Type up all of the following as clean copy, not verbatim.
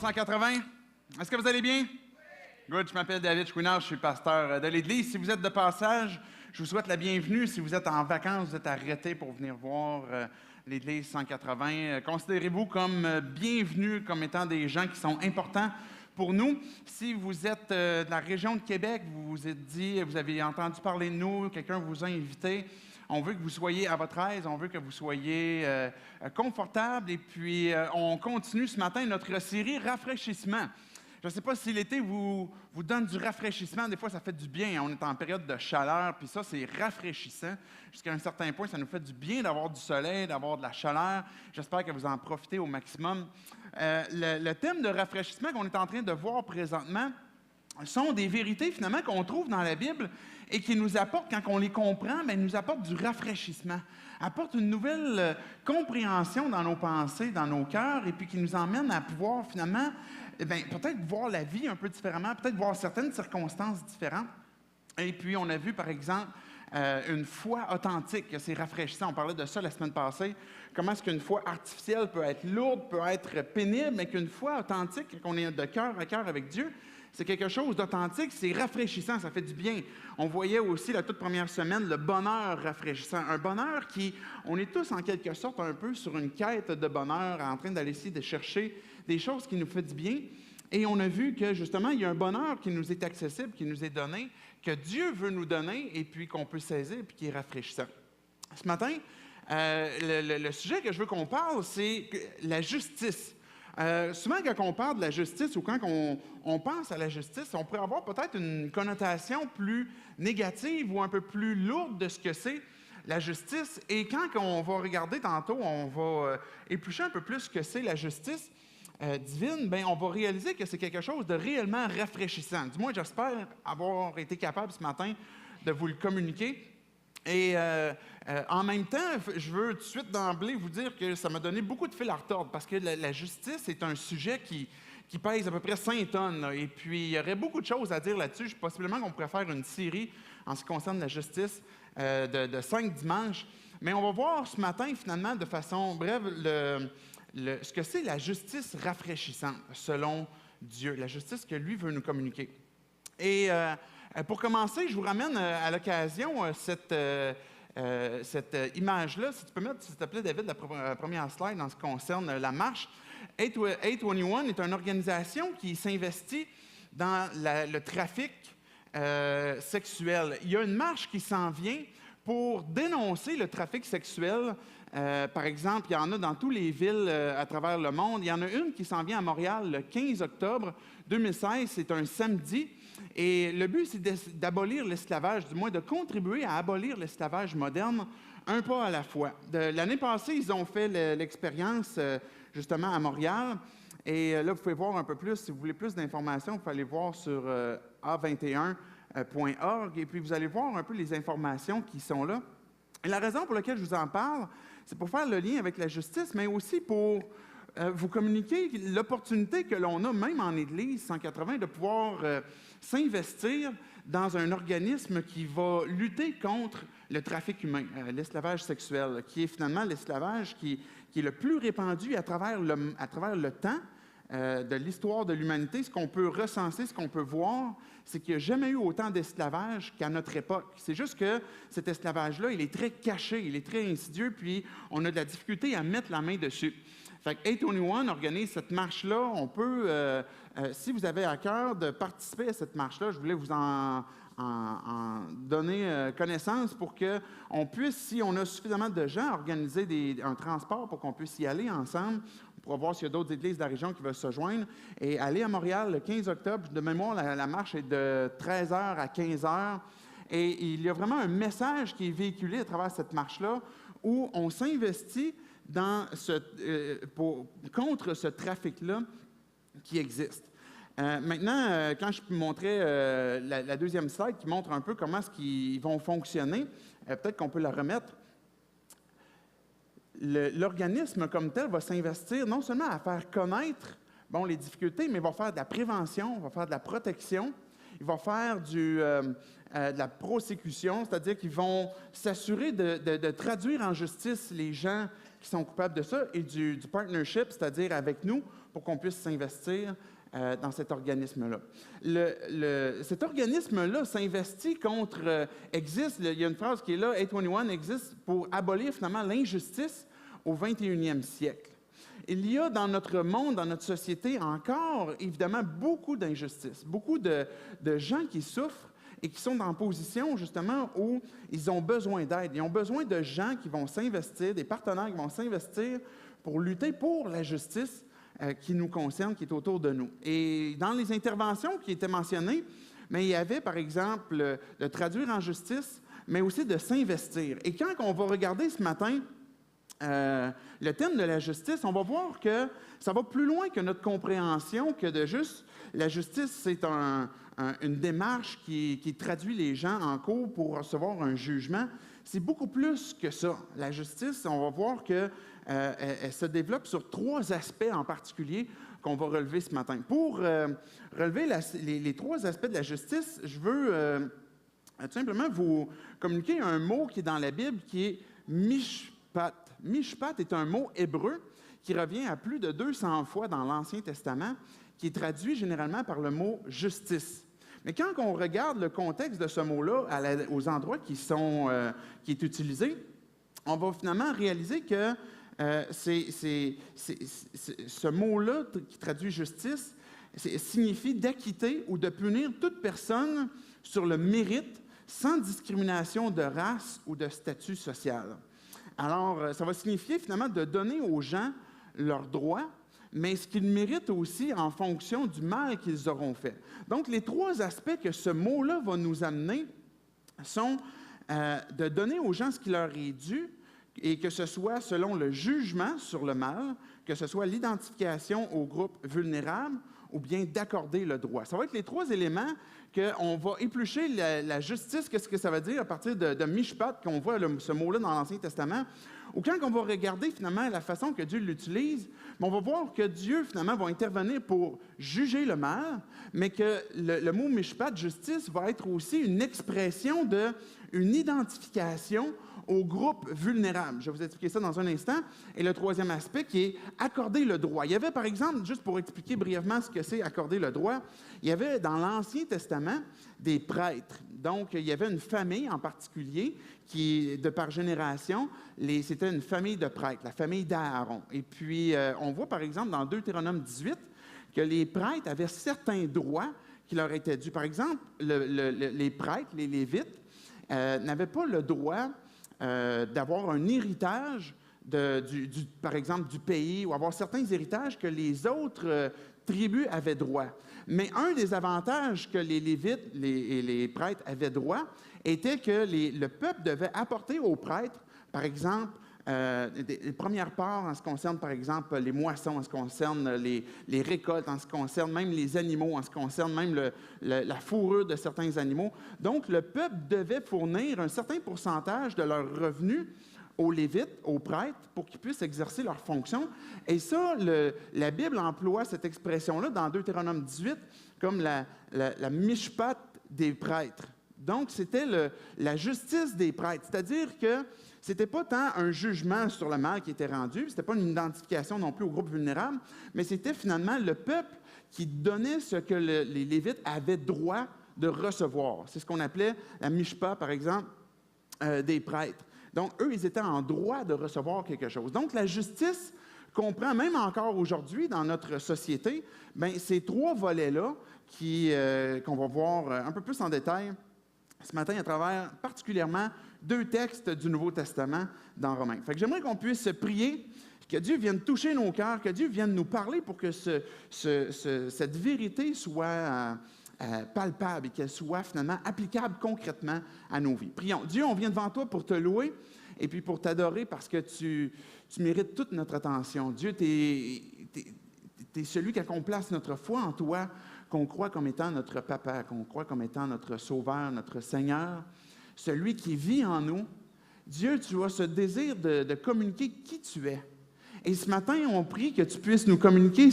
180. Est-ce que vous allez bien? Good, je m'appelle David Chouinard, je suis pasteur de l'Église. Si vous êtes de passage, je vous souhaite la bienvenue. Si vous êtes en vacances, vous êtes arrêté pour venir voir l'Église 180. Considérez-vous comme bienvenus, comme étant des gens qui sont importants pour nous. Si vous êtes de la région de Québec, vous vous êtes dit, vous avez entendu parler de nous, quelqu'un vous a invité, on veut que vous soyez à votre aise, on veut que vous soyez confortable. Et puis, on continue ce matin notre série Rafraîchissement. Je ne sais pas si l'été vous donne du rafraîchissement. Des fois, ça fait du bien. On est en période de chaleur, puis ça, c'est rafraîchissant. Jusqu'à un certain point, ça nous fait du bien d'avoir du soleil, d'avoir de la chaleur. J'espère que vous en profitez au maximum. Le thème de rafraîchissement qu'on est en train de voir présentement sont des vérités, finalement, qu'on trouve dans la Bible et qui nous apportent, quand on les comprend, bien, nous apportent du rafraîchissement, apportent une nouvelle compréhension dans nos pensées, dans nos cœurs, et puis qui nous emmènent à pouvoir, finalement, peut-être voir la vie un peu différemment, peut-être voir certaines circonstances différentes. Et puis, on a vu, par exemple, une foi authentique, c'est rafraîchissant. On parlait de ça la semaine passée. Comment est-ce qu'une foi artificielle peut être lourde, peut être pénible, mais qu'une foi authentique, qu'on est de cœur à cœur avec Dieu, c'est quelque chose d'authentique, c'est rafraîchissant, ça fait du bien. On voyait aussi la toute première semaine le bonheur rafraîchissant. Un bonheur qui, on est tous en quelque sorte un peu sur une quête de bonheur, en train d'aller essayer de chercher des choses qui nous font du bien. Et on a vu que justement, il y a un bonheur qui nous est accessible, qui nous est donné, que Dieu veut nous donner et puis qu'on peut saisir et puis qui est rafraîchissant. Ce matin, le sujet que je veux qu'on parle, c'est la justice. Souvent, quand on parle de la justice ou quand on pense à la justice, on pourrait avoir peut-être une connotation plus négative ou un peu plus lourde de ce que c'est la justice. Et quand on va regarder tantôt, on va éplucher un peu plus ce que c'est la justice divine, bien, on va réaliser que c'est quelque chose de réellement rafraîchissant. Du moins, j'espère avoir été capable ce matin de vous le communiquer. Et en même temps, je veux tout de suite d'emblée vous dire que ça m'a donné beaucoup de fil à retordre parce que la justice est un sujet qui pèse à peu près 5 tonnes. Là. Et puis, il y aurait beaucoup de choses à dire là-dessus. Possiblement qu'on pourrait faire une série en ce qui concerne la justice de 5 dimanches. Mais on va voir ce matin, finalement, de façon brève, ce que c'est la justice rafraîchissante, selon Dieu, la justice que lui veut nous communiquer. Et pour commencer, je vous ramène à l'occasion cette image-là. Si tu peux mettre, s'il te plaît, David, la première slide en ce qui concerne la marche. A21 est une organisation qui s'investit dans le trafic sexuel. Il y a une marche qui s'en vient pour dénoncer le trafic sexuel. Par exemple, il y en a dans toutes les villes à travers le monde. Il y en a une qui s'en vient à Montréal le 15 octobre 2016. C'est un samedi. Et le but, c'est d'abolir l'esclavage, du moins de contribuer à abolir l'esclavage moderne, un pas à la fois. L'année passée, ils ont fait l'expérience justement à Montréal. Et là, vous pouvez voir un peu plus. Si vous voulez plus d'informations, vous pouvez aller voir sur a21.org. Et puis, vous allez voir un peu les informations qui sont là. Et la raison pour laquelle je vous en parle, c'est pour faire le lien avec la justice, mais aussi pour vous communiquer l'opportunité que l'on a, même en Église 180, de pouvoir s'investir dans un organisme qui va lutter contre le trafic humain, l'esclavage sexuel, qui est finalement l'esclavage qui est le plus répandu à travers le temps de l'histoire de l'humanité. Ce qu'on peut recenser, ce qu'on peut voir, c'est qu'il n'y a jamais eu autant d'esclavage qu'à notre époque. C'est juste que cet esclavage-là, il est très caché, il est très insidieux, puis on a de la difficulté à mettre la main dessus. Fait que A21 organise cette marche-là. On peut, si vous avez à cœur de participer à cette marche-là, je voulais vous en donner connaissance pour qu'on puisse, si on a suffisamment de gens, organiser un transport pour qu'on puisse y aller ensemble. On pourra voir s'il y a d'autres églises de la région qui veulent se joindre. Et aller à Montréal le 15 octobre, de mémoire, la marche est de 13h à 15h. Et il y a vraiment un message qui est véhiculé à travers cette marche-là où on s'investit contre ce trafic-là qui existe. Maintenant, quand je montrais la deuxième slide qui montre un peu comment est-ce qu'ils vont fonctionner, peut-être qu'on peut la remettre. L'organisme comme tel va s'investir non seulement à faire connaître les difficultés, mais il va faire de la prévention, il va faire de la protection, il va faire de la prosécution, c'est-à-dire qu'ils vont s'assurer de traduire en justice les gens qui sont coupables de ça, et du partnership, c'est-à-dire avec nous, pour qu'on puisse s'investir dans cet organisme-là. Cet organisme-là s'investit contre, existe, il y a une phrase qui est là, A21 existe pour abolir finalement l'injustice au 21e siècle. Il y a dans notre monde, dans notre société, encore évidemment beaucoup d'injustices, beaucoup de gens qui souffrent et qui sont dans une position justement où ils ont besoin d'aide. Ils ont besoin de gens qui vont s'investir, des partenaires qui vont s'investir pour lutter pour la justice qui nous concerne, qui est autour de nous. Et dans les interventions qui étaient mentionnées, mais il y avait par exemple de traduire en justice, mais aussi de s'investir. Et quand on va regarder ce matin le thème de la justice, on va voir que ça va plus loin que notre compréhension que de juste la justice, c'est une démarche qui traduit les gens en cours pour recevoir un jugement. C'est beaucoup plus que ça. La justice, on va voir qu'elle se développe sur 3 aspects en particulier qu'on va relever ce matin. Pour relever les 3 aspects de la justice, je veux tout simplement vous communiquer un mot qui est dans la Bible qui est mishpat. Mishpat est un mot hébreu qui revient à plus de 200 fois dans l'Ancien Testament, qui est traduit généralement par le mot « justice ». Mais quand on regarde le contexte de ce mot-là aux endroits qui est utilisé, on va finalement réaliser que ce mot-là qui traduit « justice » signifie d'acquitter ou de punir toute personne sur le mérite sans discrimination de race ou de statut social. Alors, ça va signifier finalement de donner aux gens leurs droits, mais ce qu'ils méritent aussi en fonction du mal qu'ils auront fait. Donc, les 3 aspects que ce mot-là va nous amener sont de donner aux gens ce qui leur est dû, et que ce soit selon le jugement sur le mal, que ce soit l'identification aux groupes vulnérables, ou bien d'accorder le droit. Ça va être les 3 éléments qu'on va éplucher la justice, qu'est-ce que ça veut dire à partir de Mishpat, qu'on voit ce mot-là dans l'Ancien Testament, ou quand on va regarder finalement la façon que Dieu l'utilise, on va voir que Dieu finalement va intervenir pour juger le mal, mais que le mot Mishpat, justice, va être aussi une expression d'une identification aux groupes vulnérables. Je vais vous expliquer ça dans un instant. Et le 3e aspect qui est accorder le droit. Il y avait, par exemple, juste pour expliquer brièvement ce que c'est accorder le droit, il y avait dans l'Ancien Testament des prêtres. Donc, il y avait une famille en particulier qui, de par génération, c'était une famille de prêtres, la famille d'Aaron. Et puis, on voit, par exemple, dans Deutéronome 18, que les prêtres avaient certains droits qui leur étaient dus. Par exemple, les prêtres, les Lévites, n'avaient pas le droit d'avoir un héritage, par exemple, du pays, ou avoir certains héritages que les autres tribus avaient droit. Mais un des avantages que les Lévites et les prêtres avaient droit était que le peuple devait apporter aux prêtres, par exemple, les premières parts en ce qui concerne, par exemple, les moissons, en ce qui concerne les récoltes, en ce qui concerne même les animaux, en ce qui concerne même la fourrure de certains animaux. Donc, le peuple devait fournir un certain pourcentage de leurs revenus aux Lévites, aux prêtres, pour qu'ils puissent exercer leurs fonctions. Et ça, la Bible emploie cette expression-là dans Deutéronome 18 comme la mishpat des prêtres. Donc, c'était la justice des prêtres, c'est-à-dire que ce n'était pas tant un jugement sur le mal qui était rendu, ce n'était pas une identification non plus au groupe vulnérable, mais c'était finalement le peuple qui donnait ce que les Lévites avaient droit de recevoir. C'est ce qu'on appelait la mishpat, par exemple, des prêtres. Donc, eux, ils étaient en droit de recevoir quelque chose. Donc, la justice comprend, même encore aujourd'hui dans notre société, bien, ces 3 volets-là qu'on va voir un peu plus en détail ce matin à travers particulièrement 2 textes du Nouveau Testament dans Romains. Fait que j'aimerais qu'on puisse prier, que Dieu vienne toucher nos cœurs, que Dieu vienne nous parler pour que cette vérité soit palpable et qu'elle soit finalement applicable concrètement à nos vies. Prions. Dieu, on vient devant toi pour te louer et puis pour t'adorer parce que tu mérites toute notre attention. Dieu, tu es celui qui place notre foi en toi, qu'on croit comme étant notre papa, qu'on croit comme étant notre sauveur, notre Seigneur, celui qui vit en nous. Dieu, tu as ce désir de communiquer qui tu es. Et ce matin, on prie que tu puisses nous communiquer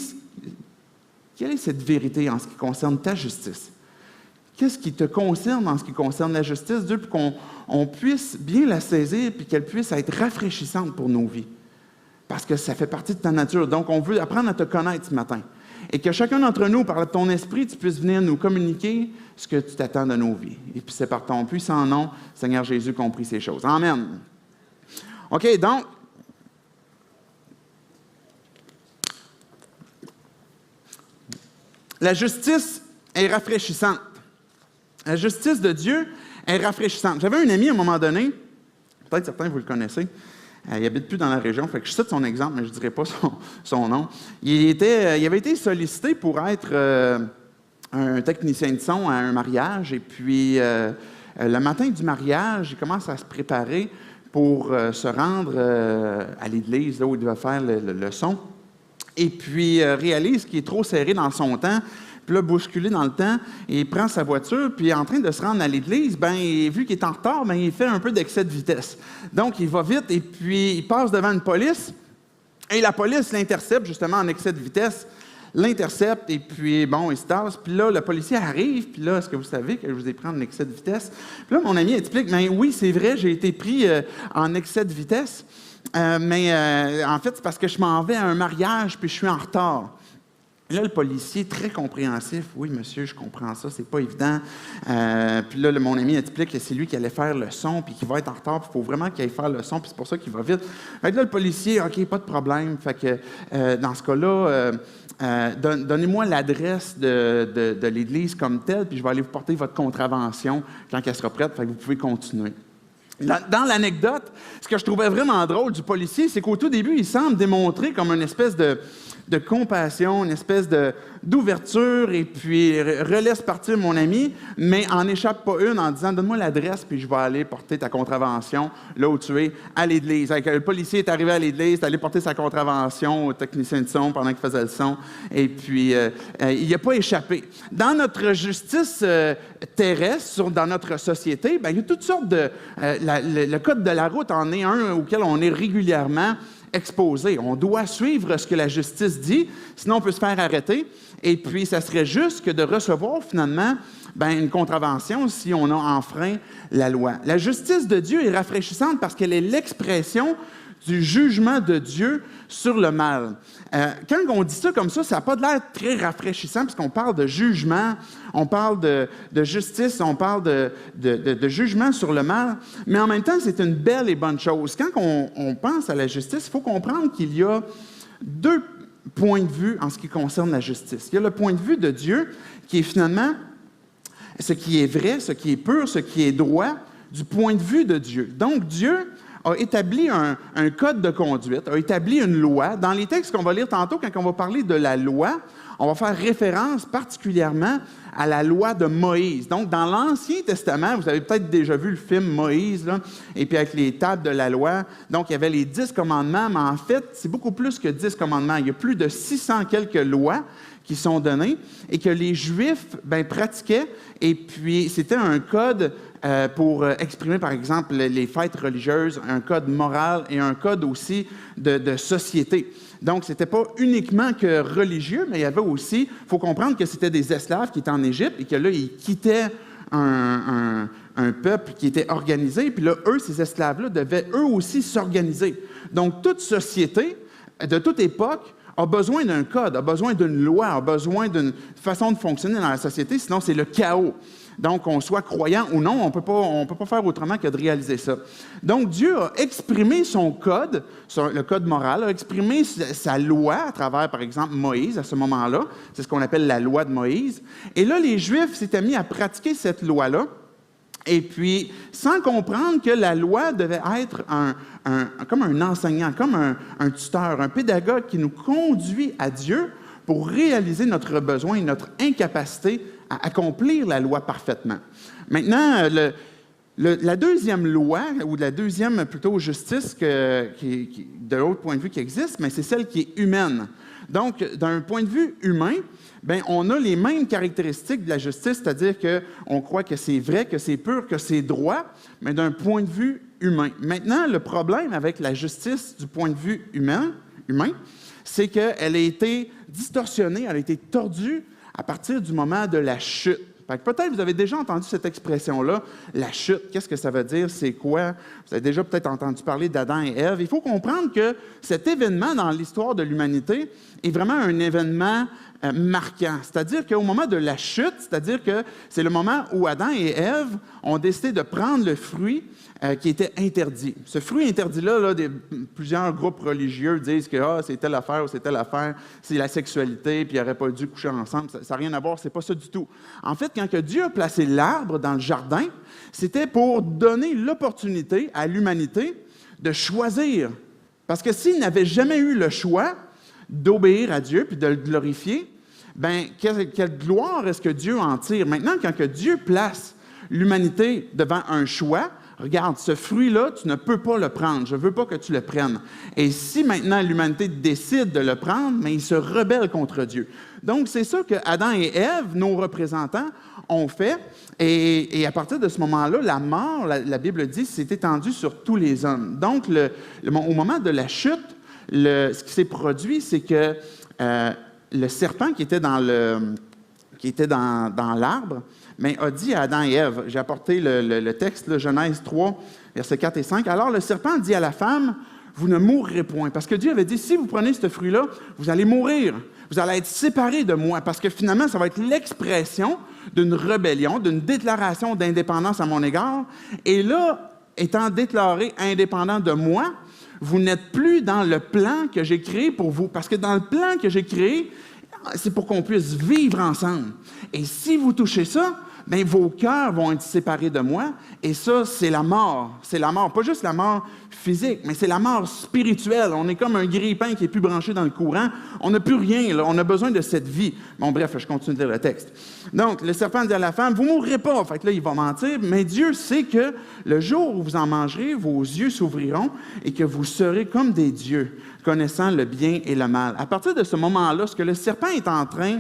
quelle est cette vérité en ce qui concerne ta justice. Qu'est-ce qui te concerne en ce qui concerne la justice, Dieu, pour qu'on puisse bien la saisir et qu'elle puisse être rafraîchissante pour nos vies. parce que ça fait partie de ta nature. Donc, on veut apprendre à te connaître ce matin. Et que chacun d'entre nous, par ton esprit, tu puisses venir nous communiquer ce que tu t'attends de nos vies. Et puis c'est par ton puissant nom, Seigneur Jésus, qu'on prie ces choses. Amen. OK, donc, la justice est rafraîchissante. La justice de Dieu est rafraîchissante. J'avais un ami à un moment donné, peut-être certains vous le connaissez, il n'habite plus dans la région, fait que je cite son exemple, mais je ne dirai pas son nom. Il avait été sollicité pour être un technicien de son à un mariage, et puis le matin du mariage, il commence à se préparer pour se rendre à l'église, là où il doit faire le son, et puis réalise qu'il est trop serré dans son temps. Puis là, bousculé dans le temps, il prend sa voiture, puis en train de se rendre à l'église, vu qu'il est en retard, il fait un peu d'excès de vitesse. Donc, il va vite, et puis il passe devant une police, et la police l'intercepte justement en excès de vitesse, l'intercepte, et puis bon, il se tasse. Puis là, le policier arrive, puis là, est-ce que vous savez que je vous ai pris en excès de vitesse? Puis là, mon ami explique, oui, c'est vrai, j'ai été pris en excès de vitesse, mais en fait, c'est parce que je m'en vais à un mariage, puis je suis en retard. Là, le policier, très compréhensif, « Oui, monsieur, je comprends ça, c'est pas évident. » Puis là, mon ami explique que c'est lui qui allait faire le son, puis qu'il va être en retard, puis il faut vraiment qu'il aille faire le son, puis c'est pour ça qu'il va vite. Fait que là, le policier, « OK, pas de problème. » Fait que dans ce cas-là, donnez-moi l'adresse de l'église comme telle, puis je vais aller vous porter votre contravention quand elle sera prête, fait que vous pouvez continuer. Dans l'anecdote, ce que je trouvais vraiment drôle du policier, c'est qu'au tout début, il semble démontrer comme une espèce de compassion, une espèce d'ouverture, et puis relaisse partir mon ami, mais en échappe pas une en disant « Donne-moi l'adresse, puis je vais aller porter ta contravention là où tu es, à l'église. » Le policier est arrivé à l'église, est allé porter sa contravention au technicien de son pendant qu'il faisait le son, et puis il n'a pas échappé. Dans notre justice terrestre, dans notre société, il y a toutes sortes de... le code de la route en est un auquel on est régulièrement exposé. On doit suivre ce que la justice dit, sinon on peut se faire arrêter. Et puis, ça serait juste que de recevoir finalement une contravention si on a enfreint la loi. La justice de Dieu est rafraîchissante parce qu'elle est l'expression du jugement de Dieu sur le mal. Quand on dit ça comme ça n'a pas l'air très rafraîchissant parce qu'on parle de jugement, on parle de justice, on parle de jugement sur le mal, mais en même temps, c'est une belle et bonne chose. Quand on pense à la justice, il faut comprendre qu'il y a deux points de vue en ce qui concerne la justice. Il y a le point de vue de Dieu qui est finalement ce qui est vrai, ce qui est pur, ce qui est droit, du point de vue de Dieu. Donc, Dieu a établi un code de conduite, a établi une loi. Dans les textes qu'on va lire tantôt, quand on va parler de la loi, on va faire référence particulièrement à la loi de Moïse. Donc, dans l'Ancien Testament, vous avez peut-être déjà vu le film Moïse, là, et puis avec les tables de la loi. Donc, il y avait les 10 commandements, mais en fait, c'est beaucoup plus que 10 commandements. Il y a plus de 600 quelques lois qui sont données et que les Juifs pratiquaient. Et puis, c'était un code pour exprimer, par exemple, les fêtes religieuses, un code moral et un code aussi de société. Donc, ce n'était pas uniquement que religieux, mais il y avait aussi, il faut comprendre que c'était des esclaves qui étaient en Égypte et que là, ils quittaient un peuple qui était organisé. Puis là, eux, ces esclaves-là, devaient eux aussi s'organiser. Donc, toute société, de toute époque, a besoin d'un code, a besoin d'une loi, a besoin d'une façon de fonctionner dans la société, sinon c'est le chaos. Donc, qu'on soit croyant ou non, on peut pas faire autrement que de réaliser ça. Donc, Dieu a exprimé son code, le code moral, a exprimé sa loi à travers, par exemple, Moïse à ce moment-là. C'est ce qu'on appelle la loi de Moïse. Et là, les Juifs s'étaient mis à pratiquer cette loi-là. Et puis, sans comprendre que la loi devait être comme un enseignant, comme un tuteur, un pédagogue qui nous conduit à Dieu pour réaliser notre besoin et notre incapacité à accomplir la loi parfaitement. Maintenant, la deuxième loi, ou la deuxième plutôt justice de l'autre point de vue qui existe, mais c'est celle qui est humaine. Donc, d'un point de vue humain, on a les mêmes caractéristiques de la justice, c'est-à-dire qu'on croit que c'est vrai, que c'est pur, que c'est droit, mais d'un point de vue humain. Maintenant, le problème avec la justice du point de vue humain c'est qu'elle a été distorsionnée, elle a été tordue à partir du moment de la chute. Fait que peut-être vous avez déjà entendu cette expression-là, la chute. Qu'est-ce que ça veut dire? C'est quoi? Vous avez déjà peut-être entendu parler d'Adam et Ève. Il faut comprendre que cet événement dans l'histoire de l'humanité est vraiment un événement marquant. C'est-à-dire qu'au moment de la chute, c'est-à-dire que c'est le moment où Adam et Ève ont décidé de prendre le fruit qui était interdit. Ce fruit interdit-là, plusieurs groupes religieux disent que c'est telle affaire ou c'est telle affaire, c'est la sexualité, puis ils n'auraient pas dû coucher ensemble. Ça n'a rien à voir, c'est pas ça du tout. En fait, quand que Dieu a placé l'arbre dans le jardin, c'était pour donner l'opportunité à l'humanité de choisir. Parce que s'ils n'avaient jamais eu le choix d'obéir à Dieu puis de le glorifier, bien, quelle gloire est-ce que Dieu en tire? Maintenant, quand que Dieu place l'humanité devant un choix, regarde, ce fruit-là, tu ne peux pas le prendre. Je ne veux pas que tu le prennes. Et si maintenant l'humanité décide de le prendre, mais il se rebelle contre Dieu. Donc, c'est ça que Adam et Ève, nos représentants, ont fait. Et à partir de ce moment-là, la mort, la Bible dit, s'est étendue sur tous les hommes. Donc, au moment de la chute, ce qui s'est produit, c'est que le serpent qui était dans l'arbre, mais a dit à Adam et Ève, j'ai apporté le texte, là, Genèse 3, versets 4 et 5, « Alors le serpent dit à la femme, vous ne mourrez point. » Parce que Dieu avait dit, si vous prenez ce fruit-là, vous allez mourir. Vous allez être séparés de moi. Parce que finalement, ça va être l'expression d'une rébellion, d'une déclaration d'indépendance à mon égard. Et là, étant déclaré indépendant de moi, vous n'êtes plus dans le plan que j'ai créé pour vous. Parce que dans le plan que j'ai créé, c'est pour qu'on puisse vivre ensemble. Et si vous touchez ça, bien, vos cœurs vont être séparés de moi. Et ça, c'est la mort. C'est la mort. Pas juste la mort physique, mais c'est la mort spirituelle. On est comme un grille-pain qui n'est plus branché dans le courant. On n'a plus rien, là. On a besoin de cette vie. Bon, bref, je continue de lire le texte. Donc, le serpent dit à la femme, « Vous ne mourrez pas. » Fait que là, il va mentir. Mais Dieu sait que le jour où vous en mangerez, vos yeux s'ouvriront et que vous serez comme des dieux, connaissant le bien et le mal. À partir de ce moment-là, ce que le serpent est en train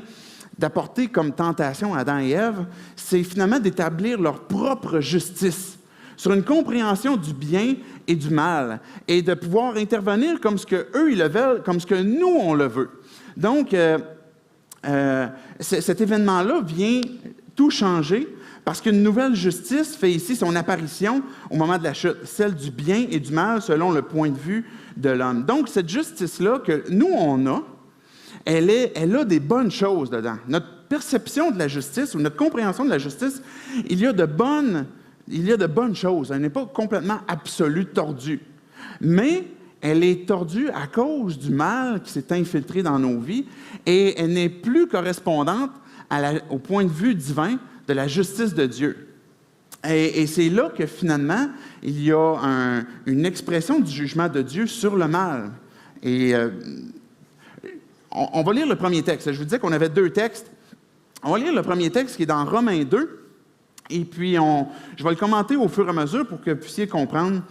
d'apporter comme tentation à Adam et Ève, c'est finalement d'établir leur propre justice sur une compréhension du bien et du mal, et de pouvoir intervenir comme ce qu'eux, ils le veulent, comme ce que nous, on le veut. Donc, cet événement-là vient tout changer, parce qu'une nouvelle justice fait ici son apparition au moment de la chute, celle du bien et du mal selon le point de vue de l'homme. Donc, cette justice-là que nous, on a, elle a des bonnes choses dedans. Notre perception de la justice ou notre compréhension de la justice, il y a de bonnes choses. Elle n'est pas complètement absolue, tordue. Mais elle est tordue à cause du mal qui s'est infiltré dans nos vies et elle n'est plus correspondante au point de vue divin de la justice de Dieu. Et c'est là que finalement, il y a une expression du jugement de Dieu sur le mal. Et on va lire le premier texte. Je vous disais qu'on avait deux textes. On va lire le premier texte qui est dans Romains 2. Et puis, je vais le commenter au fur et à mesure pour que vous puissiez comprendre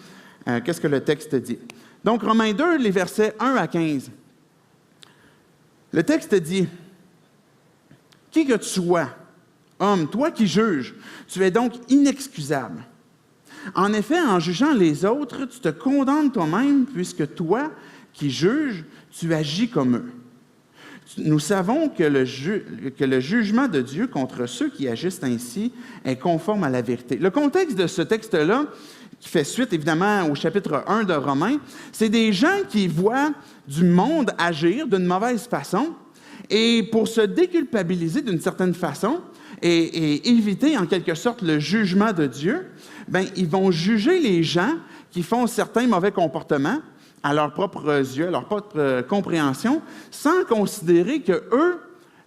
qu'est-ce que le texte dit. Donc, Romains 2, les versets 1 à 15. Le texte dit, « Qui que tu sois, homme, toi qui juges, tu es donc inexcusable. En effet, en jugeant les autres, tu te condamnes toi-même, puisque toi qui juges, tu agis comme eux. Nous savons que le jugement de Dieu contre ceux qui agissent ainsi est conforme à la vérité. » Le contexte de ce texte-là, qui fait suite évidemment au chapitre 1 de Romains, c'est des gens qui voient du monde agir d'une mauvaise façon et pour se déculpabiliser d'une certaine façon et éviter en quelque sorte le jugement de Dieu, bien, ils vont juger les gens qui font certains mauvais comportements à leurs propres yeux, à leur propre compréhension, sans considérer qu'eux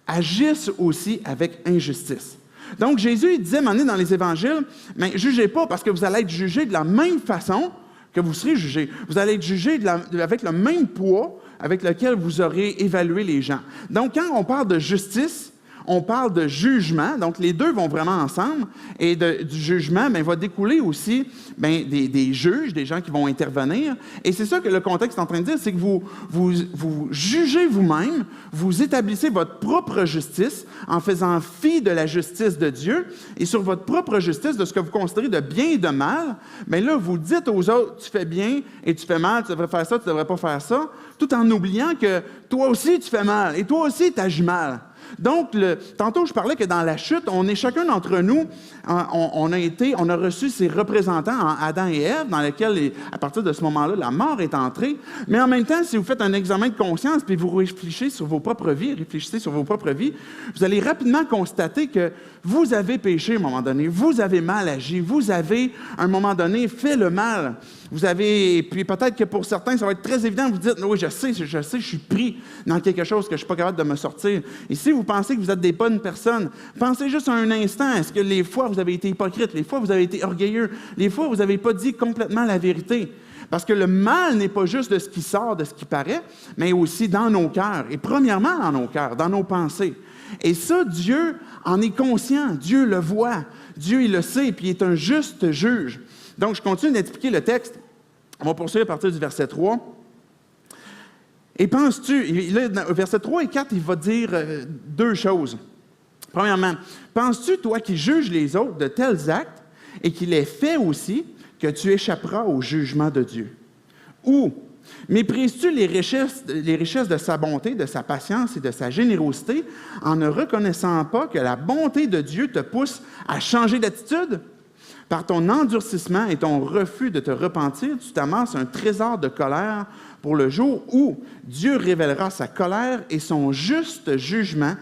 agissent aussi avec injustice. Donc, Jésus il disait, à un moment donné, dans les évangiles, mais jugez pas parce que vous allez être jugés de la même façon que vous serez jugés. Vous allez être jugés avec le même poids avec lequel vous aurez évalué les gens. Donc, quand on parle de justice, on parle de jugement, donc les deux vont vraiment ensemble, et du jugement, bien, va découler aussi bien, des juges, des gens qui vont intervenir, et c'est ça que le contexte est en train de dire, c'est que vous jugez vous-même, vous établissez votre propre justice en faisant fi de la justice de Dieu, et sur votre propre justice, de ce que vous considérez de bien et de mal, bien là, vous dites aux autres, tu fais bien et tu fais mal, tu devrais faire ça, tu ne devrais pas faire ça, tout en oubliant que toi aussi, tu fais mal, et toi aussi, tu agis mal. Donc, tantôt, je parlais que dans la chute, on est chacun d'entre nous, on a reçu ces représentants en Adam et Ève, dans lesquels, à partir de ce moment-là, la mort est entrée. Mais en même temps, si vous faites un examen de conscience, puis vous réfléchissez sur vos propres vies, vous allez rapidement constater que vous avez péché à un moment donné, vous avez mal agi, vous avez, à un moment donné, fait le mal. Puis peut-être que pour certains, ça va être très évident, vous dites, oui, je sais, je suis pris dans quelque chose que je ne suis pas capable de me sortir. Et si vous pensez que vous êtes des bonnes personnes, pensez juste un instant, est-ce que les fois vous avez été hypocrite, les fois vous avez été orgueilleux, les fois vous n'avez pas dit complètement la vérité? Parce que le mal n'est pas juste de ce qui sort, de ce qui paraît, mais aussi dans nos cœurs. Et premièrement, dans nos cœurs, dans nos pensées. Et ça, Dieu en est conscient, Dieu le voit, Dieu il le sait, puis il est un juste juge. Donc, je continue d'expliquer le texte. On va poursuivre à partir du verset 3. Et penses-tu, là, au verset 3 et 4, il va dire deux choses. Premièrement, penses-tu, toi qui juges les autres de tels actes, et qui les fais aussi, que tu échapperas au jugement de Dieu? Ou méprises-tu les richesses de sa bonté, de sa patience et de sa générosité, en ne reconnaissant pas que la bonté de Dieu te pousse à changer d'attitude? Par ton endurcissement et ton refus de te repentir, tu t'amasses un trésor de colère pour le jour où Dieu révélera sa colère et son juste jugement,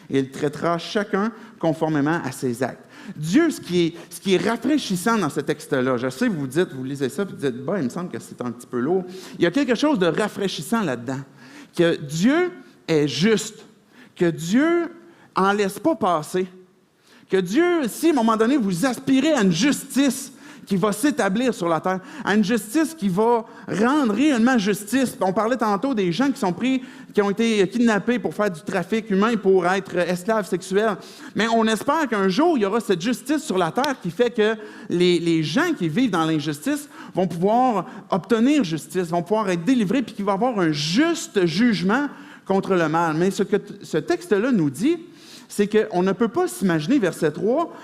et il traitera chacun conformément à ses actes. Dieu, ce qui est rafraîchissant dans ce texte-là, je sais, vous lisez ça, et vous dites, il me semble que c'est un petit peu lourd. Il y a quelque chose de rafraîchissant là-dedans, que Dieu est juste, que Dieu n'en laisse pas passer. Que Dieu, si à un moment donné, vous aspirez à une justice qui va s'établir sur la terre, à une justice qui va rendre réellement justice. On parlait tantôt des gens qui ont été kidnappés pour faire du trafic humain, pour être esclaves sexuels. Mais on espère qu'un jour, il y aura cette justice sur la terre qui fait que les gens qui vivent dans l'injustice vont pouvoir obtenir justice, vont pouvoir être délivrés, puis qu'il va y avoir un juste jugement contre le mal. Mais ce que ce texte-là nous dit, c'est qu'on ne peut pas s'imaginer, verset 3,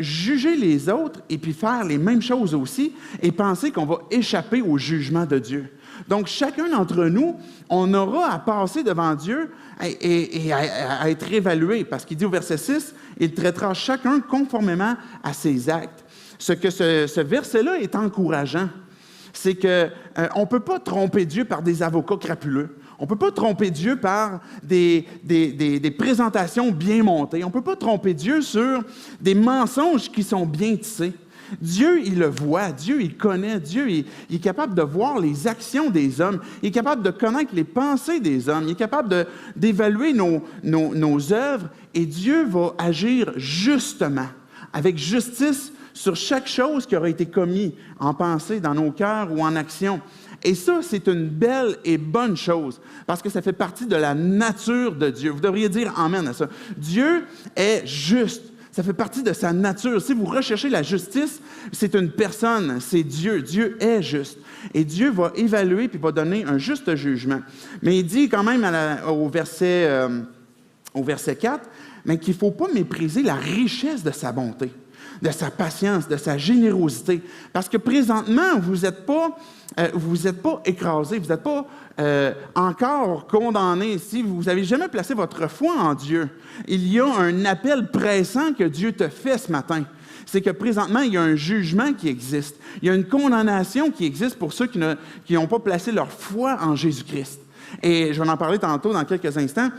juger les autres et puis faire les mêmes choses aussi et penser qu'on va échapper au jugement de Dieu. Donc, chacun d'entre nous, on aura à passer devant Dieu et à être évalué, parce qu'il dit au verset 6, « Il traitera chacun conformément à ses actes ». Ce que ce verset-là est encourageant, c'est qu'on ne peut pas tromper Dieu par des avocats crapuleux. On ne peut pas tromper Dieu par des présentations bien montées. On ne peut pas tromper Dieu sur des mensonges qui sont bien tissés. Dieu, il le voit. Dieu, il connaît. Dieu, il est capable de voir les actions des hommes. Il est capable de connaître les pensées des hommes. Il est capable d'évaluer nos œuvres. Et Dieu va agir justement, avec justice, sur chaque chose qui aura été commise en pensée, dans nos cœurs ou en action. Et ça, c'est une belle et bonne chose, parce que ça fait partie de la nature de Dieu. Vous devriez dire amen à ça. Dieu est juste. Ça fait partie de sa nature. Si vous recherchez la justice, c'est une personne, c'est Dieu. Dieu est juste. Et Dieu va évaluer puis va donner un juste jugement. Mais il dit quand même au verset 4, qu'il ne faut pas mépriser la richesse de sa bonté, de sa patience, de sa générosité. Parce que présentement, vous n'êtes pas écrasé, vous n'êtes pas encore condamné. Si vous n'avez jamais placé votre foi en Dieu, il y a un appel pressant que Dieu te fait ce matin. C'est que présentement, il y a un jugement qui existe. Il y a une condamnation qui existe pour ceux qui n'ont pas placé leur foi en Jésus-Christ. Et je vais en parler tantôt dans quelques instants,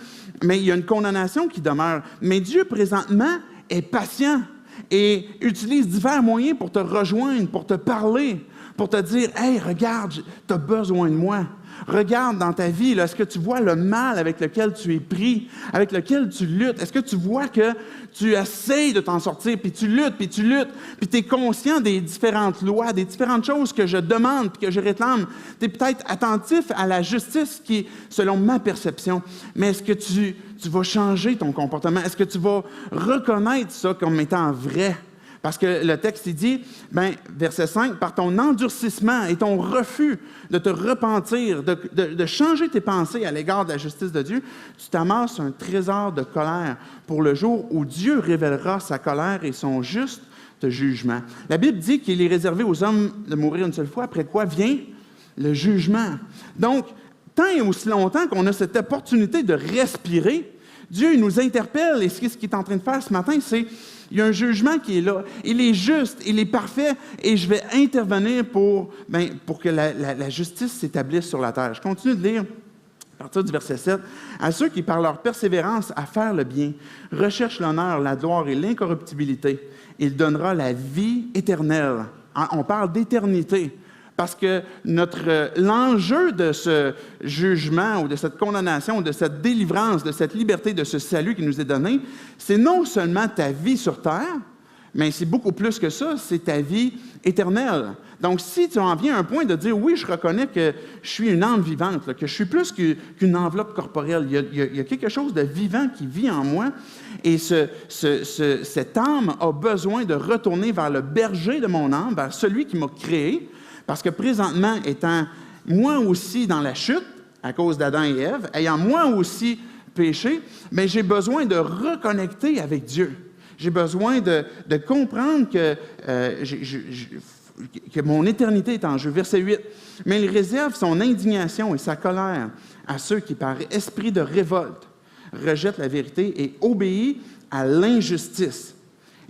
mais il y a une condamnation qui demeure. Mais Dieu, présentement, est patient et utilise divers moyens pour te rejoindre, pour te parler, pour te dire « Hey, regarde, tu as besoin de moi. Regarde dans ta vie, là, est-ce que tu vois le mal avec lequel tu es pris, avec lequel tu luttes? Est-ce que tu vois que tu essayes de t'en sortir, puis tu luttes, puis tu es conscient des différentes lois, des différentes choses que je demande, puis que je réclame. Tu es peut-être attentif à la justice qui est selon ma perception, mais est-ce que tu vas changer ton comportement? Est-ce que tu vas reconnaître ça comme étant vrai? Parce que le texte, il dit, verset 5, « Par ton endurcissement et ton refus de te repentir, de changer tes pensées à l'égard de la justice de Dieu, tu t'amasses un trésor de colère pour le jour où Dieu révélera sa colère et son juste jugement. » La Bible dit qu'il est réservé aux hommes de mourir une seule fois, après quoi vient le jugement. Donc, tant et aussi longtemps qu'on a cette opportunité de respirer, Dieu il nous interpelle, et ce qu'il est en train de faire ce matin, c'est il y a un jugement qui est là. Il est juste, il est parfait, et je vais intervenir pour que la justice s'établisse sur la terre. Je continue de lire à partir du verset 7. « À ceux qui, par leur persévérance à faire le bien, recherchent l'honneur, la gloire et l'incorruptibilité, il donnera la vie éternelle. » On parle d'éternité. Parce que l'enjeu de ce jugement ou de cette condamnation, ou de cette délivrance, de cette liberté, de ce salut qui nous est donné, c'est non seulement ta vie sur terre, mais c'est beaucoup plus que ça, c'est ta vie éternelle. Donc, si tu en viens à un point de dire, oui, je reconnais que je suis une âme vivante, là, que je suis plus qu'une enveloppe corporelle, il y a quelque chose de vivant qui vit en moi, et cette âme a besoin de retourner vers le berger de mon âme, vers celui qui m'a créé, parce que présentement, étant moi aussi dans la chute, à cause d'Adam et Ève, ayant moi aussi péché, mais j'ai besoin de reconnecter avec Dieu. J'ai besoin de comprendre que mon éternité est en jeu. Verset 8. « Mais il réserve son indignation et sa colère à ceux qui, par esprit de révolte, rejettent la vérité et obéissent à l'injustice. »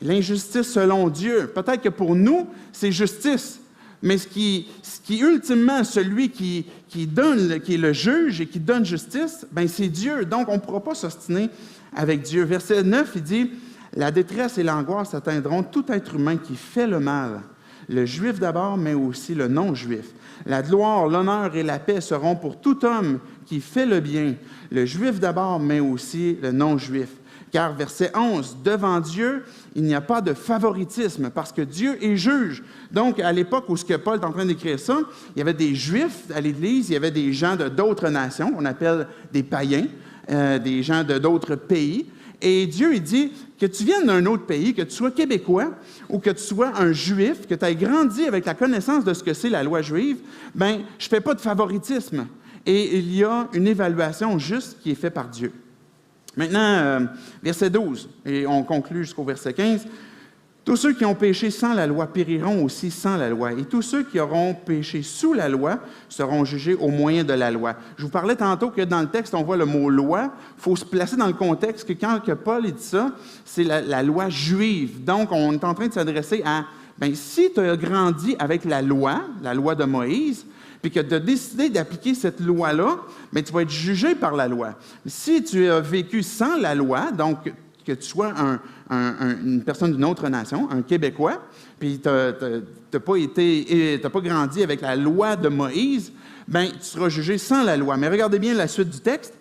L'injustice selon Dieu. Peut-être que pour nous, c'est justice. Mais ce qui ultimement, celui qui est le juge et qui donne justice, c'est Dieu. Donc, on ne pourra pas s'ostiner avec Dieu. Verset 9, il dit, « La détresse et l'angoisse atteindront tout être humain qui fait le mal, le juif d'abord, mais aussi le non-juif. La gloire, l'honneur et la paix seront pour tout homme qui fait le bien, le juif d'abord, mais aussi le non-juif. Car, verset 11, « Devant Dieu, il n'y a pas de favoritisme, parce que Dieu est juge. » Donc, à l'époque où Paul est en train d'écrire ça, il y avait des Juifs à l'Église, il y avait des gens d'autres nations, qu'on appelle des païens, des gens d'autres pays. Et Dieu, il dit, que tu viennes d'un autre pays, que tu sois québécois ou que tu sois un Juif, que tu aies grandi avec la connaissance de ce que c'est la loi juive, je ne fais pas de favoritisme. Et il y a une évaluation juste qui est faite par Dieu. Maintenant, verset 12, et on conclut jusqu'au verset 15. « Tous ceux qui ont péché sans la loi périront aussi sans la loi, et tous ceux qui auront péché sous la loi seront jugés au moyen de la loi. » Je vous parlais tantôt que dans le texte, on voit le mot « loi ». Il faut se placer dans le contexte que quand Paul dit ça, c'est la loi juive. Donc, on est en train de s'adresser à, si tu as grandi avec la loi de Moïse, puis que tu as décidé d'appliquer cette loi-là, tu vas être jugé par la loi. Si tu as vécu sans la loi, donc que tu sois une personne d'une autre nation, un Québécois, puis tu n'as pas grandi avec la loi de Moïse, tu seras jugé sans la loi. Mais regardez bien la suite du texte.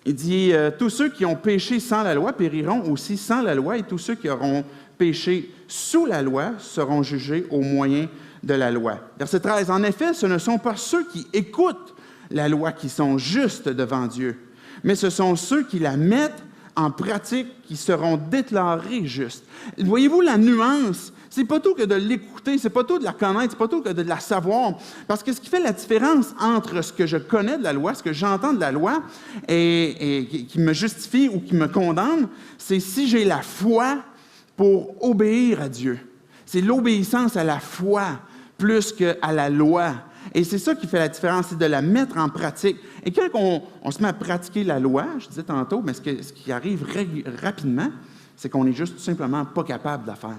Il dit, « Tous ceux qui ont péché sans la loi périront aussi sans la loi, et tous ceux qui auront péché sous la loi seront jugés au moyen de la loi. » Verset 13. « En effet, ce ne sont pas ceux qui écoutent la loi qui sont justes devant Dieu, mais ce sont ceux qui la mettent en pratique qui seront déclarés justes. » Voyez-vous la nuance? C'est pas tout que de l'écouter, c'est pas tout de la connaître, c'est pas tout que de la savoir. Parce que ce qui fait la différence entre ce que je connais de la loi, ce que j'entends de la loi, et qui me justifie ou qui me condamne, c'est si j'ai la foi pour obéir à Dieu. C'est l'obéissance à la foi plus qu'à la loi. Et c'est ça qui fait la différence, c'est de la mettre en pratique. Et quand on se met à pratiquer la loi, je disais tantôt, mais ce qui arrive rapidement, c'est qu'on n'est juste tout simplement pas capable de la faire.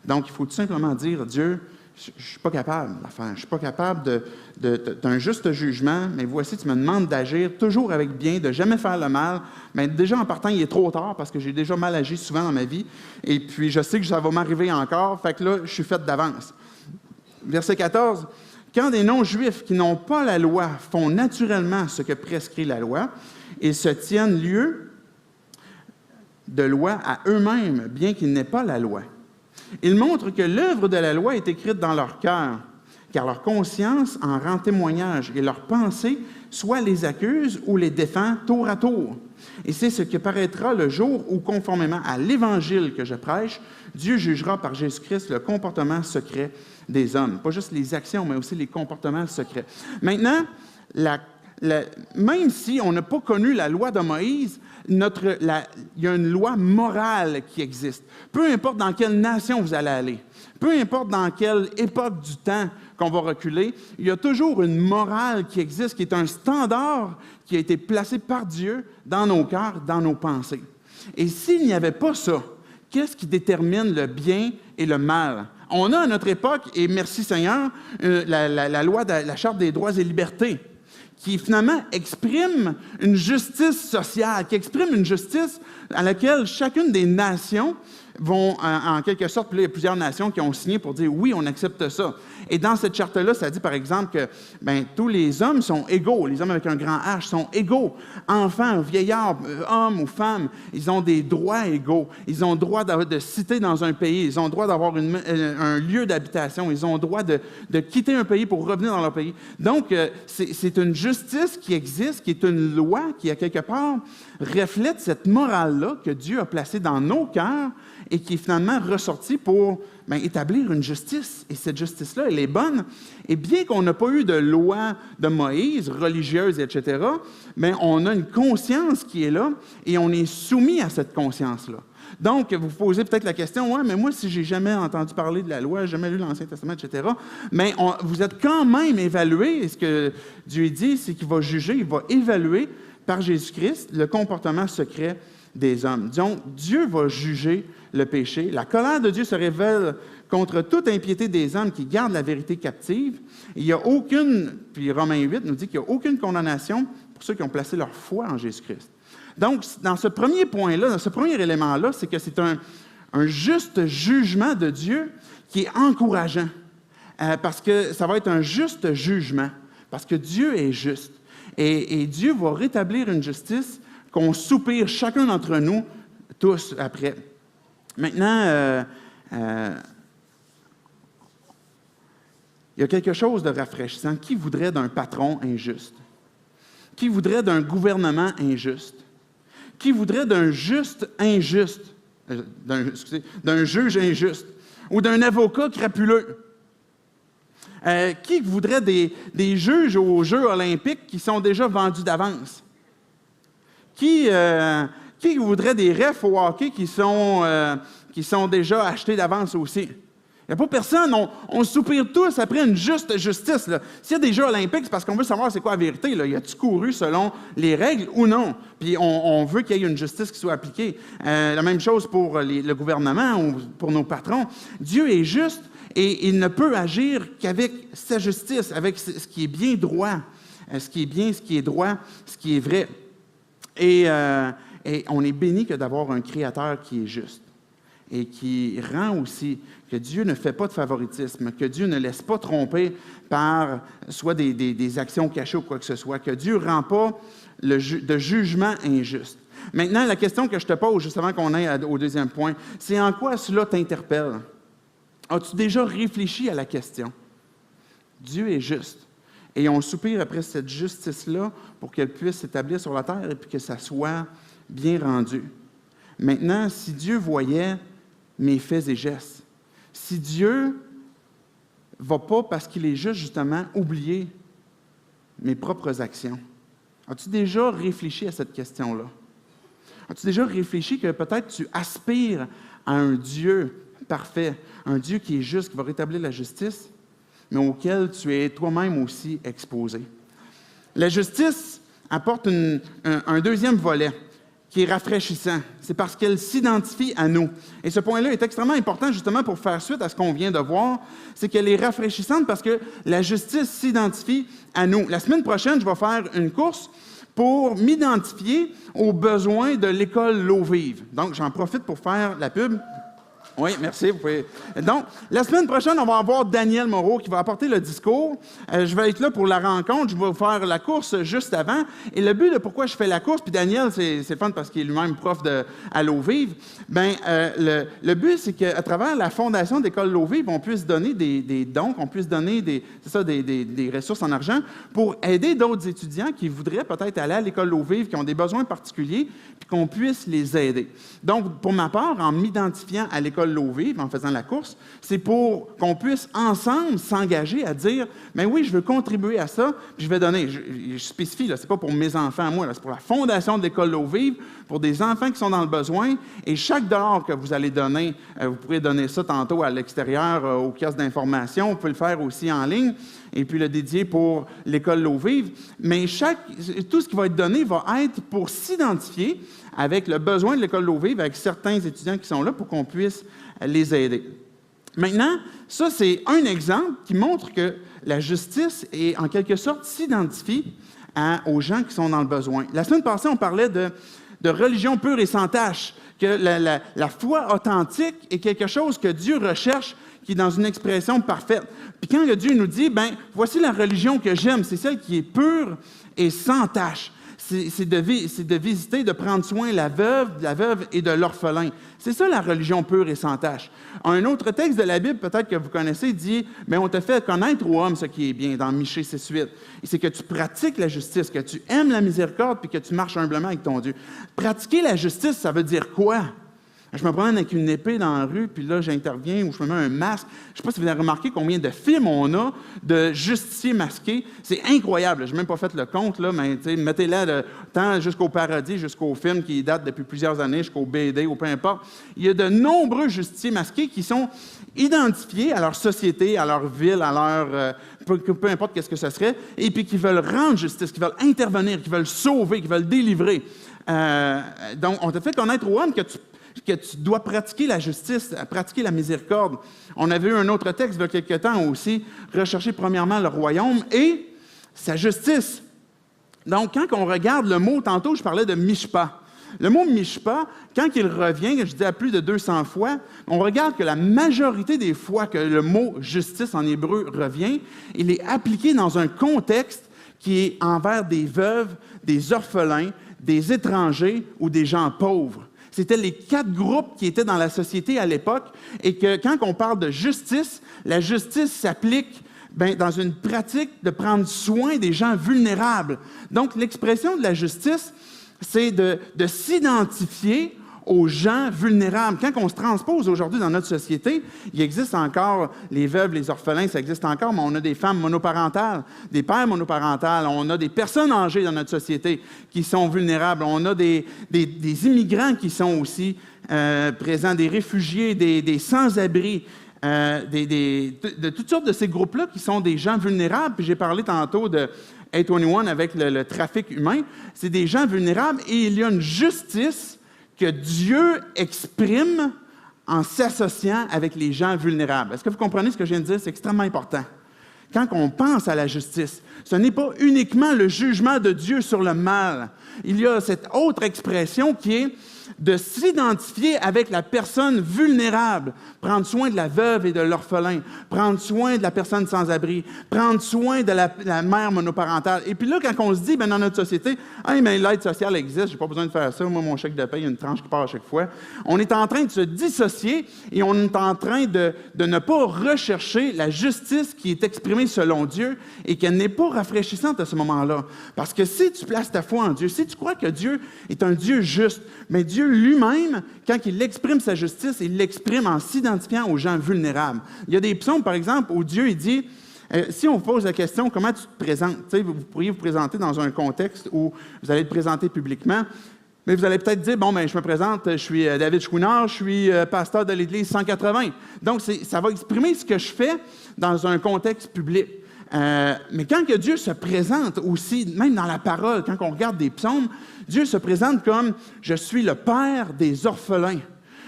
Donc, il faut tout simplement dire, Dieu, je ne suis pas capable de la faire. Je ne suis pas capable d'un juste jugement, mais voici, tu me demandes d'agir toujours avec bien, de jamais faire le mal. Mais déjà, en partant, il est trop tard parce que j'ai déjà mal agi souvent dans ma vie. Et puis, je sais que ça va m'arriver encore. Fait que là, je suis fait d'avance. Verset 14. « Quand des non-juifs qui n'ont pas la loi font naturellement ce que prescrit la loi, ils se tiennent lieu de loi à eux-mêmes, bien qu'ils n'aient pas la loi. Ils montrent que l'œuvre de la loi est écrite dans leur cœur, car leur conscience en rend témoignage et leur pensée soit les accuse ou les défend tour à tour. Et c'est ce qui paraîtra le jour où, conformément à l'Évangile que je prêche, Dieu jugera par Jésus-Christ le comportement secret des hommes. Pas juste les actions, mais aussi les comportements secrets. Maintenant, même si on n'a pas connu la loi de Moïse, il y a une loi morale qui existe. Peu importe dans quelle nation vous allez aller, peu importe dans quelle époque du temps qu'on va reculer, il y a toujours une morale qui existe, qui est un standard qui a été placé par Dieu dans nos cœurs, dans nos pensées. Et s'il n'y avait pas ça, qu'est-ce qui détermine le bien et le mal? On a à notre époque, et merci Seigneur, la loi de la Charte des droits et libertés, qui finalement exprime une justice sociale, qui exprime une justice à laquelle chacune des nations vont, en quelque sorte, puis là, il y a plusieurs nations qui ont signé pour dire « oui, on accepte ça ». Et dans cette charte-là, ça dit, par exemple, que tous les hommes sont égaux, les hommes avec un grand H sont égaux. Enfants, vieillards, hommes ou femmes, ils ont des droits égaux. Ils ont le droit de citer dans un pays, ils ont le droit d'avoir un lieu d'habitation, ils ont le droit de quitter un pays pour revenir dans leur pays. Donc, c'est une justice qui existe, qui est une loi qui, à quelque part, reflète cette morale-là que Dieu a placée dans nos cœurs et qui est finalement ressortie pour établir une justice. Et cette justice-là, elle est bonne. Et bien qu'on n'a pas eu de loi de Moïse, religieuse, etc., on a une conscience qui est là et on est soumis à cette conscience-là. Donc, vous posez peut-être la question, « Ouais, mais moi, si j'ai jamais entendu parler de la loi, jamais lu l'Ancien Testament, etc., » mais vous êtes quand même évalué. Et ce que Dieu dit, c'est qu'il va juger, il va évaluer par Jésus-Christ le comportement secret des hommes. Donc, Dieu va juger le péché. La colère de Dieu se révèle contre toute impiété des hommes qui gardent la vérité captive. Il n'y a aucune, puis Romains 8 nous dit qu'il n'y a aucune condamnation pour ceux qui ont placé leur foi en Jésus-Christ. Donc, dans ce premier point-là, dans ce premier élément-là, c'est que c'est un juste jugement de Dieu qui est encourageant. Parce que ça va être un juste jugement, parce que Dieu est juste. Et Dieu va rétablir une justice qu'on soupire chacun d'entre nous tous après. Maintenant, il y a quelque chose de rafraîchissant. Qui voudrait d'un patron injuste? Qui voudrait d'un gouvernement injuste? Qui voudrait d'un juste injuste? D'un juge injuste? Ou d'un avocat crapuleux? Qui voudrait des juges aux Jeux olympiques qui sont déjà vendus d'avance? Qui voudrait des refs au hockey qui sont déjà achetés d'avance aussi? Il n'y a pas personne. On soupire tous après une juste justice. Là. S'il y a des Jeux olympiques, c'est parce qu'on veut savoir c'est quoi la vérité. Là. Y a-tu couru selon les règles ou non? Puis on veut qu'il y ait une justice qui soit appliquée. La même chose pour le gouvernement ou pour nos patrons. Dieu est juste et il ne peut agir qu'avec sa justice, avec ce qui est bien droit, ce qui est bien, ce qui est droit, ce qui est vrai. Et on est béni que d'avoir un Créateur qui est juste et qui rend aussi que Dieu ne fait pas de favoritisme, que Dieu ne laisse pas tromper par soit des actions cachées ou quoi que ce soit, que Dieu ne rend pas de jugement injuste. Maintenant, la question que je te pose, juste avant qu'on aille au deuxième point, c'est en quoi cela t'interpelle? As-tu déjà réfléchi à la question? Dieu est juste. Et on soupire après cette justice-là pour qu'elle puisse s'établir sur la terre et puis que ça soit bien rendu. Maintenant, si Dieu voyait mes faits et gestes, si Dieu ne va pas, parce qu'il est juste, justement, oublier mes propres actions, as-tu déjà réfléchi à cette question-là? As-tu déjà réfléchi que peut-être tu aspires à un Dieu parfait, un Dieu qui est juste, qui va rétablir la justice, mais auquel tu es toi-même aussi exposé? La justice apporte un deuxième volet qui est rafraîchissant. C'est parce qu'elle s'identifie à nous. Et ce point-là est extrêmement important justement pour faire suite à ce qu'on vient de voir. C'est qu'elle est rafraîchissante parce que la justice s'identifie à nous. La semaine prochaine, je vais faire une course pour m'identifier aux besoins de l'école L'Eau Vive. Donc, j'en profite pour faire la pub. Oui, merci. Vous pouvez. Donc, la semaine prochaine, on va avoir Daniel Moreau qui va apporter le discours. Je vais être là pour la rencontre. Je vais faire la course juste avant. Et le but de pourquoi je fais la course, puis Daniel, c'est le fun parce qu'il est lui-même prof à L'Eau Vive. Le but, c'est qu'à travers la fondation d'École L'Eau Vive, on puisse donner des dons, qu'on puisse donner des ressources en argent pour aider d'autres étudiants qui voudraient peut-être aller à l'École L'Eau Vive, qui ont des besoins particuliers, puis qu'on puisse les aider. Donc, pour ma part, en m'identifiant à l'École l'école L'eau vive en faisant la course, c'est pour qu'on puisse ensemble s'engager à dire « Mais oui, je veux contribuer à ça, puis je vais donner. » Je spécifie, ce n'est pas pour mes enfants à moi, c'est pour la fondation de l'école L'eau vive, pour des enfants qui sont dans le besoin. Et chaque dollar que vous allez donner, vous pourrez donner ça tantôt à l'extérieur, au kiosque d'information. Vous pouvez le faire aussi en ligne et puis le dédier pour l'école L'eau vive. Mais tout ce qui va être donné va être pour s'identifier avec le besoin de l'école L'eau vive, avec certains étudiants qui sont là pour qu'on puisse les aider. Maintenant, ça, c'est un exemple qui montre que la justice est, en quelque sorte, s'identifie aux gens qui sont dans le besoin. La semaine passée, on parlait de religion pure et sans tache, que la foi authentique est quelque chose que Dieu recherche, qui est dans une expression parfaite. Puis quand Dieu nous dit, voici la religion que j'aime, c'est celle qui est pure et sans tache. C'est de visiter, de prendre soin de la veuve et de l'orphelin. C'est ça la religion pure et sans tache. Un autre texte de la Bible, peut-être que vous connaissez, dit « Mais on te fait connaître, ô homme, ce qui est bien » dans Michée 6:8. C'est que tu pratiques la justice, que tu aimes la miséricorde puis que tu marches humblement avec ton Dieu. Pratiquer la justice, ça veut dire quoi? Je me promène avec une épée dans la rue, puis là, j'interviens ou je me mets un masque. Je ne sais pas si vous avez remarqué combien de films on a de justiciers masqués. C'est incroyable. Je n'ai même pas fait le compte, là, mais mettez-là tant jusqu'au parodie, jusqu'au film qui date depuis plusieurs années, jusqu'au BD ou peu importe. Il y a de nombreux justiciers masqués qui sont identifiés à leur société, à leur ville, à leur... peu importe qu'est-ce que ce serait, et puis qui veulent rendre justice, qui veulent intervenir, qui veulent sauver, qui veulent délivrer. Donc, on te fait connaître au homme que tu dois pratiquer la justice, pratiquer la miséricorde. On avait eu un autre texte il y a quelque temps aussi, rechercher premièrement le royaume et sa justice. Donc, quand on regarde le mot, tantôt je parlais de mishpa. Le mot mishpa, quand il revient, je dis à plus de 200 fois, on regarde que la majorité des fois que le mot justice en hébreu revient, il est appliqué dans un contexte qui est envers des veuves, des orphelins, des étrangers ou des gens pauvres. C'était les 4 groupes qui étaient dans la société à l'époque et que quand on parle de justice, la justice s'applique dans une pratique de prendre soin des gens vulnérables. Donc, l'expression de la justice, c'est de s'identifier aux gens vulnérables. Quand on se transpose aujourd'hui dans notre société, il existe encore les veuves, les orphelins, ça existe encore, mais on a des femmes monoparentales, des pères monoparentales, on a des personnes âgées dans notre société qui sont vulnérables, on a des immigrants qui sont aussi présents, des réfugiés, des sans-abri, de toutes sortes de ces groupes-là qui sont des gens vulnérables. Puis j'ai parlé tantôt de A21 avec le trafic humain. C'est des gens vulnérables et il y a une justice que Dieu exprime en s'associant avec les gens vulnérables. Est-ce que vous comprenez ce que je viens de dire? C'est extrêmement important. Quand on pense à la justice, ce n'est pas uniquement le jugement de Dieu sur le mal. Il y a cette autre expression qui est de s'identifier avec la personne vulnérable, prendre soin de la veuve et de l'orphelin, prendre soin de la personne sans abri, prendre soin de la mère monoparentale. Et puis là, quand on se dit, dans notre société, « Hey, mais l'aide sociale existe, je n'ai pas besoin de faire ça, moi, mon chèque de paie, il y a une tranche qui part à chaque fois. » On est en train de se dissocier et on est en train de ne pas rechercher la justice qui est exprimée selon Dieu et qu'elle n'est pas rafraîchissante à ce moment-là. Parce que si tu places ta foi en Dieu, si tu crois que Dieu est un Dieu juste, mais Dieu lui-même, quand il exprime sa justice, il l'exprime en s'identifiant aux gens vulnérables. Il y a des psaumes, par exemple, où Dieu il dit, si on vous pose la question, comment tu te présentes? Vous pourriez vous présenter dans un contexte où vous allez te présenter publiquement, mais vous allez peut-être dire, je me présente, je suis David Chouinard, je suis pasteur de l'Église 180. Donc, ça va exprimer ce que je fais dans un contexte public. Mais quand que Dieu se présente aussi, même dans la parole, quand on regarde des psaumes, Dieu se présente comme « Je suis le père des orphelins.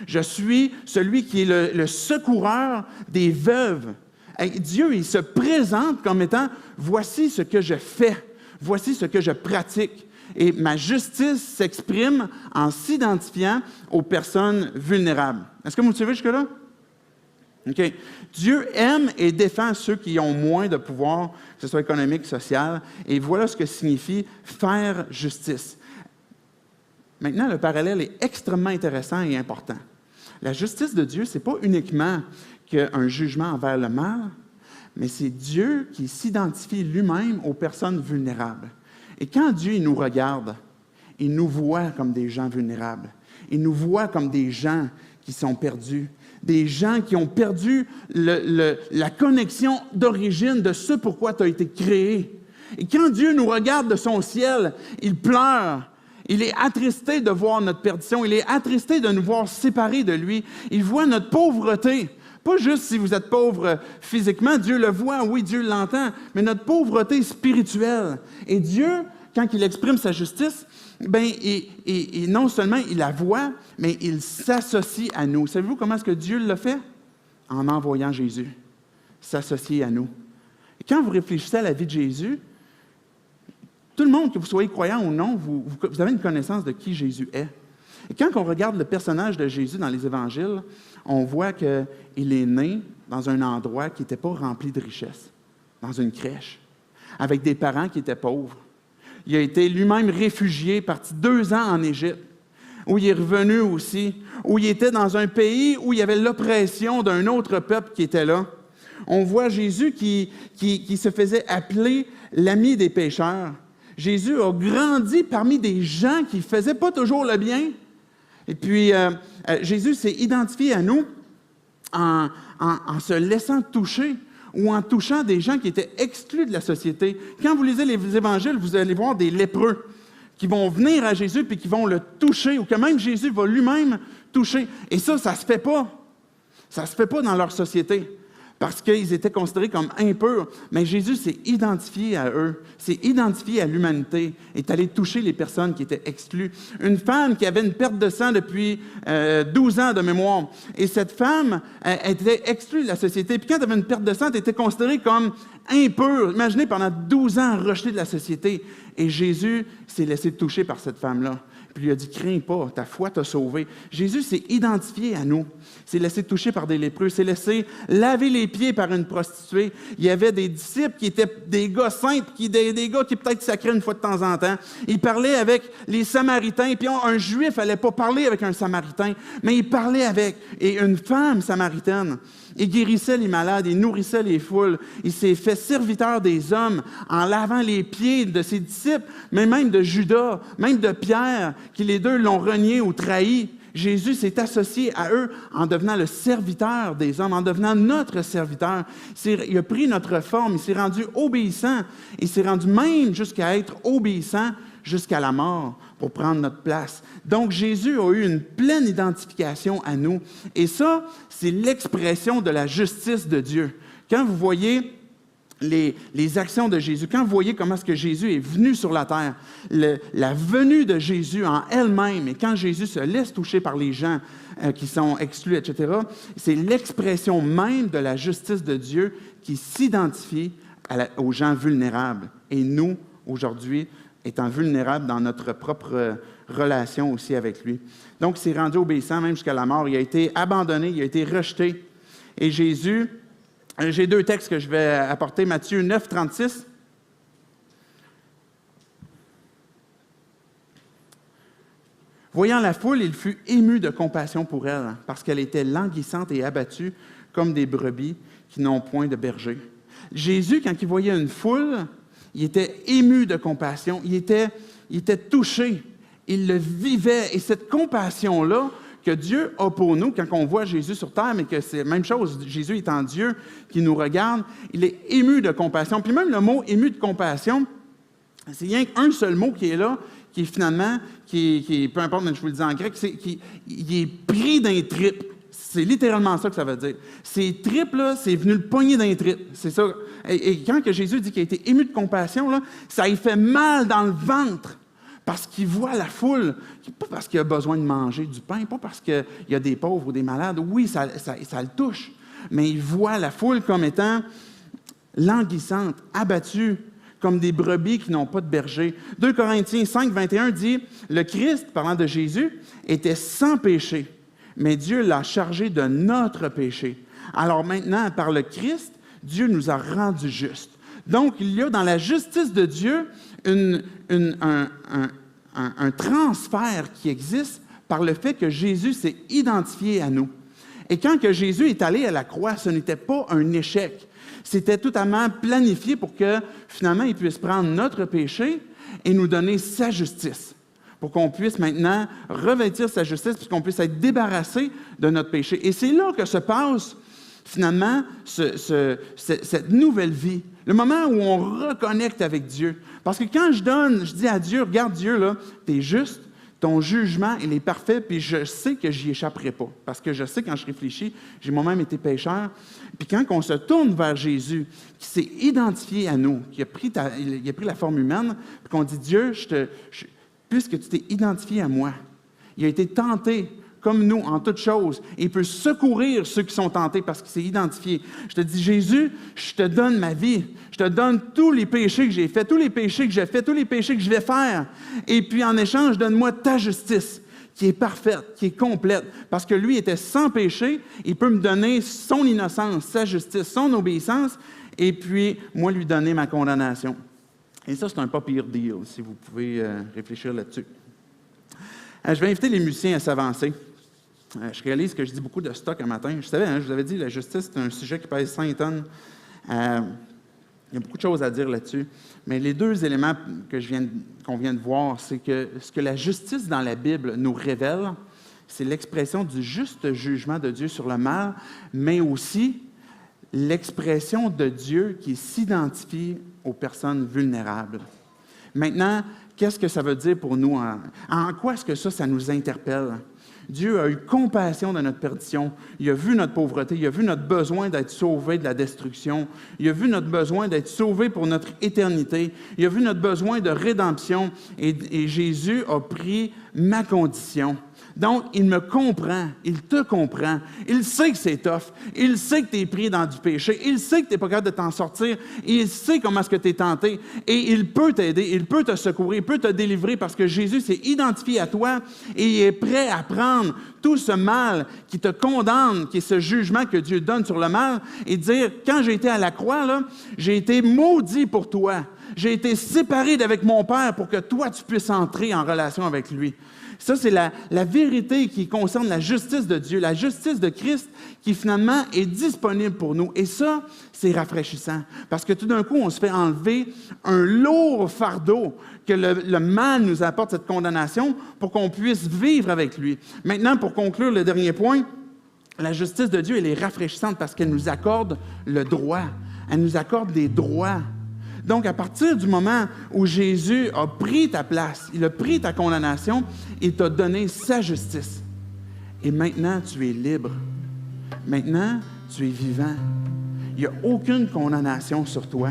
Je suis celui qui est le secoureur des veuves. » Dieu, il se présente comme étant « Voici ce que je fais. Voici ce que je pratique. » Et ma justice s'exprime en s'identifiant aux personnes vulnérables. Est-ce que vous me suivez jusque-là? OK. Dieu aime et défend ceux qui ont moins de pouvoir, que ce soit économique, social, et voilà ce que signifie faire justice. Maintenant, le parallèle est extrêmement intéressant et important. La justice de Dieu, ce n'est pas uniquement un jugement envers le mal, mais c'est Dieu qui s'identifie lui-même aux personnes vulnérables. Et quand Dieu il nous regarde, il nous voit comme des gens vulnérables. Il nous voit comme des gens qui sont perdus, des gens qui ont perdu la connexion d'origine de ce pourquoi tu as été créé. Et quand Dieu nous regarde de son ciel, il pleure. Il est attristé de voir notre perdition. Il est attristé de nous voir séparés de lui. Il voit notre pauvreté. Pas juste si vous êtes pauvre physiquement, Dieu le voit, oui, Dieu l'entend, mais notre pauvreté spirituelle. Et Dieu, quand il exprime sa justice, et non seulement il la voit, mais il s'associe à nous. Savez-vous comment est-ce que Dieu le fait? En envoyant Jésus s'associer à nous. Et quand vous réfléchissez à la vie de Jésus, tout le monde, que vous soyez croyant ou non, vous avez une connaissance de qui Jésus est. Et quand on regarde le personnage de Jésus dans les évangiles, on voit qu'il est né dans un endroit qui n'était pas rempli de richesses, dans une crèche, avec des parents qui étaient pauvres. Il a été lui-même réfugié, parti 2 ans en Égypte, où il est revenu aussi, où il était dans un pays où il y avait l'oppression d'un autre peuple qui était là. On voit Jésus qui se faisait appeler l'ami des pécheurs. Jésus a grandi parmi des gens qui ne faisaient pas toujours le bien. Et puis, Jésus s'est identifié à nous en se laissant toucher ou en touchant des gens qui étaient exclus de la société. Quand vous lisez les évangiles, vous allez voir des lépreux qui vont venir à Jésus puis qui vont le toucher, ou que même Jésus va lui-même toucher. Et ça ne se fait pas. Ça ne se fait pas dans leur société, parce qu'ils étaient considérés comme impurs. Mais Jésus s'est identifié à eux, s'est identifié à l'humanité, est allé toucher les personnes qui étaient exclues. Une femme qui avait une perte de sang depuis 12 ans de mémoire. Et cette femme était exclue de la société. Puis quand tu avais une perte de sang, tu étais considéré comme impur. Imaginez, pendant 12 ans, rejeté de la société. Et Jésus s'est laissé toucher par cette femme-là. Puis il lui a dit, crains pas, ta foi t'a sauvé. Jésus s'est identifié à nous, s'est laissé toucher par des lépreux, s'est laissé laver les pieds par une prostituée. Il y avait des disciples qui étaient des gars simples, des gars qui peut-être sacraient une fois de temps en temps. Il parlait avec les Samaritains, puis un Juif n'allait pas parler avec un Samaritain, mais il parlait avec une femme samaritaine. Il guérissait les malades, il nourrissait les foules. Il s'est fait serviteur des hommes en lavant les pieds de ses disciples, mais même de Judas, même de Pierre, qui les deux l'ont renié ou trahi. Jésus s'est associé à eux en devenant le serviteur des hommes, en devenant notre serviteur. Il a pris notre forme, il s'est rendu obéissant. Il s'est rendu même jusqu'à être obéissant jusqu'à la mort pour prendre notre place. Donc, Jésus a eu une pleine identification à nous. Et ça, c'est l'expression de la justice de Dieu. Quand vous voyez les actions de Jésus, quand vous voyez comment est-ce que Jésus est venu sur la terre, la venue de Jésus en elle-même, et quand Jésus se laisse toucher par les gens qui sont exclus, etc., c'est l'expression même de la justice de Dieu qui s'identifie aux gens vulnérables. Et nous, aujourd'hui, étant vulnérables dans notre propre relation aussi avec lui. Donc, il s'est rendu obéissant même jusqu'à la mort. Il a été abandonné, il a été rejeté. Et Jésus, j'ai 2 textes que je vais apporter. Matthieu 9, 36. Voyant la foule, il fut ému de compassion pour elle, parce qu'elle était languissante et abattue comme des brebis qui n'ont point de berger. Jésus, quand il voyait une foule, il était ému de compassion, il était touché, il le vivait. Et cette compassion-là que Dieu a pour nous, quand on voit Jésus sur terre, mais que c'est la même chose, Jésus étant Dieu qui nous regarde, il est ému de compassion. Puis même le mot « ému de compassion », c'est rien qu'un seul mot qui est là, qui est finalement, peu importe, mais je vous le dis en grec, il est pris d'un trip. C'est littéralement ça que ça veut dire. Ces tripes-là, c'est venu le pogner d'un trip. C'est ça. Et quand que Jésus dit qu'il a été ému de compassion, là, ça lui fait mal dans le ventre parce qu'il voit la foule. Pas parce qu'il a besoin de manger du pain, pas parce qu'il y a des pauvres ou des malades. Oui, ça le touche. Mais il voit la foule comme étant languissante, abattue, comme des brebis qui n'ont pas de berger. 2 Corinthiens 5, 21 dit « Le Christ, parlant de Jésus, était sans péché. Mais Dieu l'a chargé de notre péché. Alors maintenant, par le Christ, Dieu nous a rendus justes. » Donc, il y a dans la justice de Dieu un transfert qui existe par le fait que Jésus s'est identifié à nous. Et quand que Jésus est allé à la croix, ce n'était pas un échec. C'était totalement planifié pour que, finalement, il puisse prendre notre péché et nous donner sa justice. pour qu'on puisse maintenant revêtir sa justice, puis qu'on puisse être débarrassé de notre péché. Et c'est là que se passe finalement cette nouvelle vie, le moment où on reconnecte avec Dieu. Parce que quand je dis à Dieu, regarde Dieu, là, tu es juste, ton jugement, il est parfait, puis je sais que j'y échapperai pas. Parce que je sais, quand je réfléchis, j'ai moi-même été pécheur. Puis quand on se tourne vers Jésus, qui s'est identifié à nous, qui a pris la forme humaine, puis qu'on dit, Dieu, puisque tu t'es identifié à moi, il a été tenté comme nous en toutes choses, et il peut secourir ceux qui sont tentés parce qu'il s'est identifié. Je te dis, Jésus, je te donne ma vie, je te donne tous les péchés que j'ai faits, tous les péchés que j'ai faits, tous les péchés que je vais faire, et puis en échange, donne-moi ta justice, qui est parfaite, qui est complète, parce que lui était sans péché, il peut me donner son innocence, sa justice, son obéissance, et puis moi lui donner ma condamnation. Et ça, c'est un pas pire deal, si vous pouvez réfléchir là-dessus. Je vais inviter les musiciens à s'avancer. Je réalise que je dis beaucoup de stock un matin. Je savais, je vous avais dit, la justice, c'est un sujet qui pèse 5 tonnes. Il y a beaucoup de choses à dire là-dessus. Mais les deux éléments qu'on vient de voir, c'est que ce que la justice dans la Bible nous révèle, c'est l'expression du juste jugement de Dieu sur le mal, mais aussi l'expression de Dieu qui s'identifie aux personnes vulnérables. Maintenant, qu'est-ce que ça veut dire pour nous? En quoi est-ce que ça nous interpelle? Dieu a eu compassion de notre perdition. Il a vu notre pauvreté. Il a vu notre besoin d'être sauvé de la destruction. Il a vu notre besoin d'être sauvé pour notre éternité. Il a vu notre besoin de rédemption. Et Jésus a pris ma condition. Donc, il me comprend, il te comprend, il sait que c'est tough, il sait que tu es pris dans du péché, il sait que tu n'es pas capable de t'en sortir, il sait comment est-ce que tu es tenté, et il peut t'aider, il peut te secourir, il peut te délivrer parce que Jésus s'est identifié à toi et il est prêt à prendre tout ce mal qui te condamne, qui est ce jugement que Dieu donne sur le mal, et dire, quand j'ai été à la croix, là, j'ai été maudit pour toi, j'ai été séparé d'avec mon Père pour que toi, tu puisses entrer en relation avec lui. Ça, c'est la vérité qui concerne la justice de Dieu, la justice de Christ qui finalement est disponible pour nous. Et ça, c'est rafraîchissant parce que tout d'un coup, on se fait enlever un lourd fardeau que le mal nous apporte, cette condamnation, pour qu'on puisse vivre avec lui. Maintenant, pour conclure le dernier point, la justice de Dieu, elle est rafraîchissante parce qu'elle nous accorde le droit. Elle nous accorde des droits. Donc, à partir du moment où Jésus a pris ta place, il a pris ta condamnation, il t'a donné sa justice. Et maintenant, tu es libre. Maintenant, tu es vivant. Il n'y a aucune condamnation sur toi.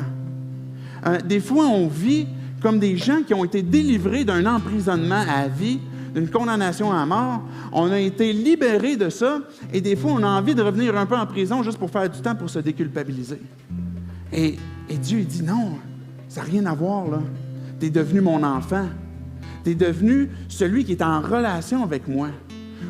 Des fois, on vit comme des gens qui ont été délivrés d'un emprisonnement à vie, d'une condamnation à mort. On a été libérés de ça et des fois, on a envie de revenir un peu en prison juste pour faire du temps pour se déculpabiliser. Et Dieu, il dit non, ça n'a rien à voir, là. Tu es devenu mon enfant. Tu es devenu celui qui est en relation avec moi.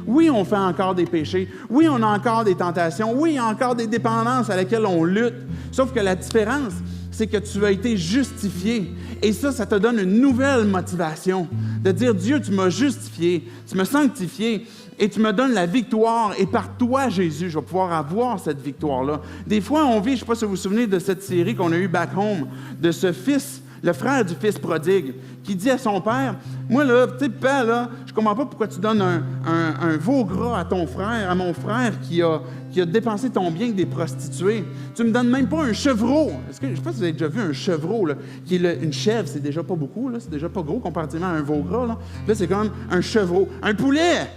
Oui, on fait encore des péchés. Oui, on a encore des tentations. Oui, il y a encore des dépendances à laquelle on lutte. Sauf que la différence, c'est que tu as été justifié. Et ça te donne une nouvelle motivation de dire, Dieu, tu m'as justifié, tu m'as sanctifié. Et tu me donnes la victoire, et par toi, Jésus, je vais pouvoir avoir cette victoire-là. Des fois, on vit, je ne sais pas si vous vous souvenez de cette série qu'on a eue Back Home, de ce fils, le frère du fils prodigue, qui dit à son père, moi, là, tu sais, père, là, je ne comprends pas pourquoi tu donnes un veau gras à ton frère, à mon frère qui a dépensé ton bien avec des prostituées. Tu ne me donnes même pas un chevreau. Je ne sais pas si vous avez déjà vu un chevreau, là, qui est une chèvre, c'est déjà pas beaucoup, là, c'est déjà pas gros comparativement à un veau gras. Là, c'est comme un chevreau. Un poulet!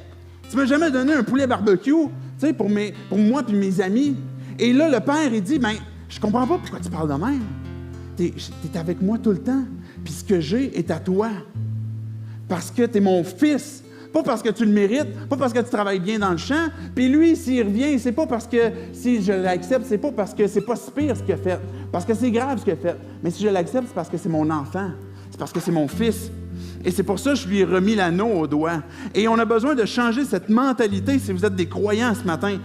Tu ne m'as jamais donné un poulet barbecue, tu sais, pour moi et mes amis. Et là, le père, il dit, ben, je comprends pas pourquoi tu parles de même. Tu es avec moi tout le temps, puis ce que j'ai est à toi. Parce que tu es mon fils. Pas parce que tu le mérites, pas parce que tu travailles bien dans le champ. Puis lui, s'il revient, c'est pas parce que, si je l'accepte, c'est pas parce que c'est pas si pire ce qu'il a fait. Parce que c'est grave ce qu'il a fait. Mais si je l'accepte, c'est parce que c'est mon enfant. C'est parce que c'est mon fils. Et c'est pour ça que je lui ai remis l'anneau au doigt. Et on a besoin de changer cette mentalité, si vous êtes des croyants ce matin,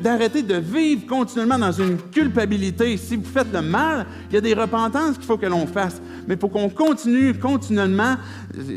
d'arrêter de vivre continuellement dans une culpabilité. Si vous faites le mal, il y a des repentances qu'il faut que l'on fasse. Mais pour qu'on continue continuellement,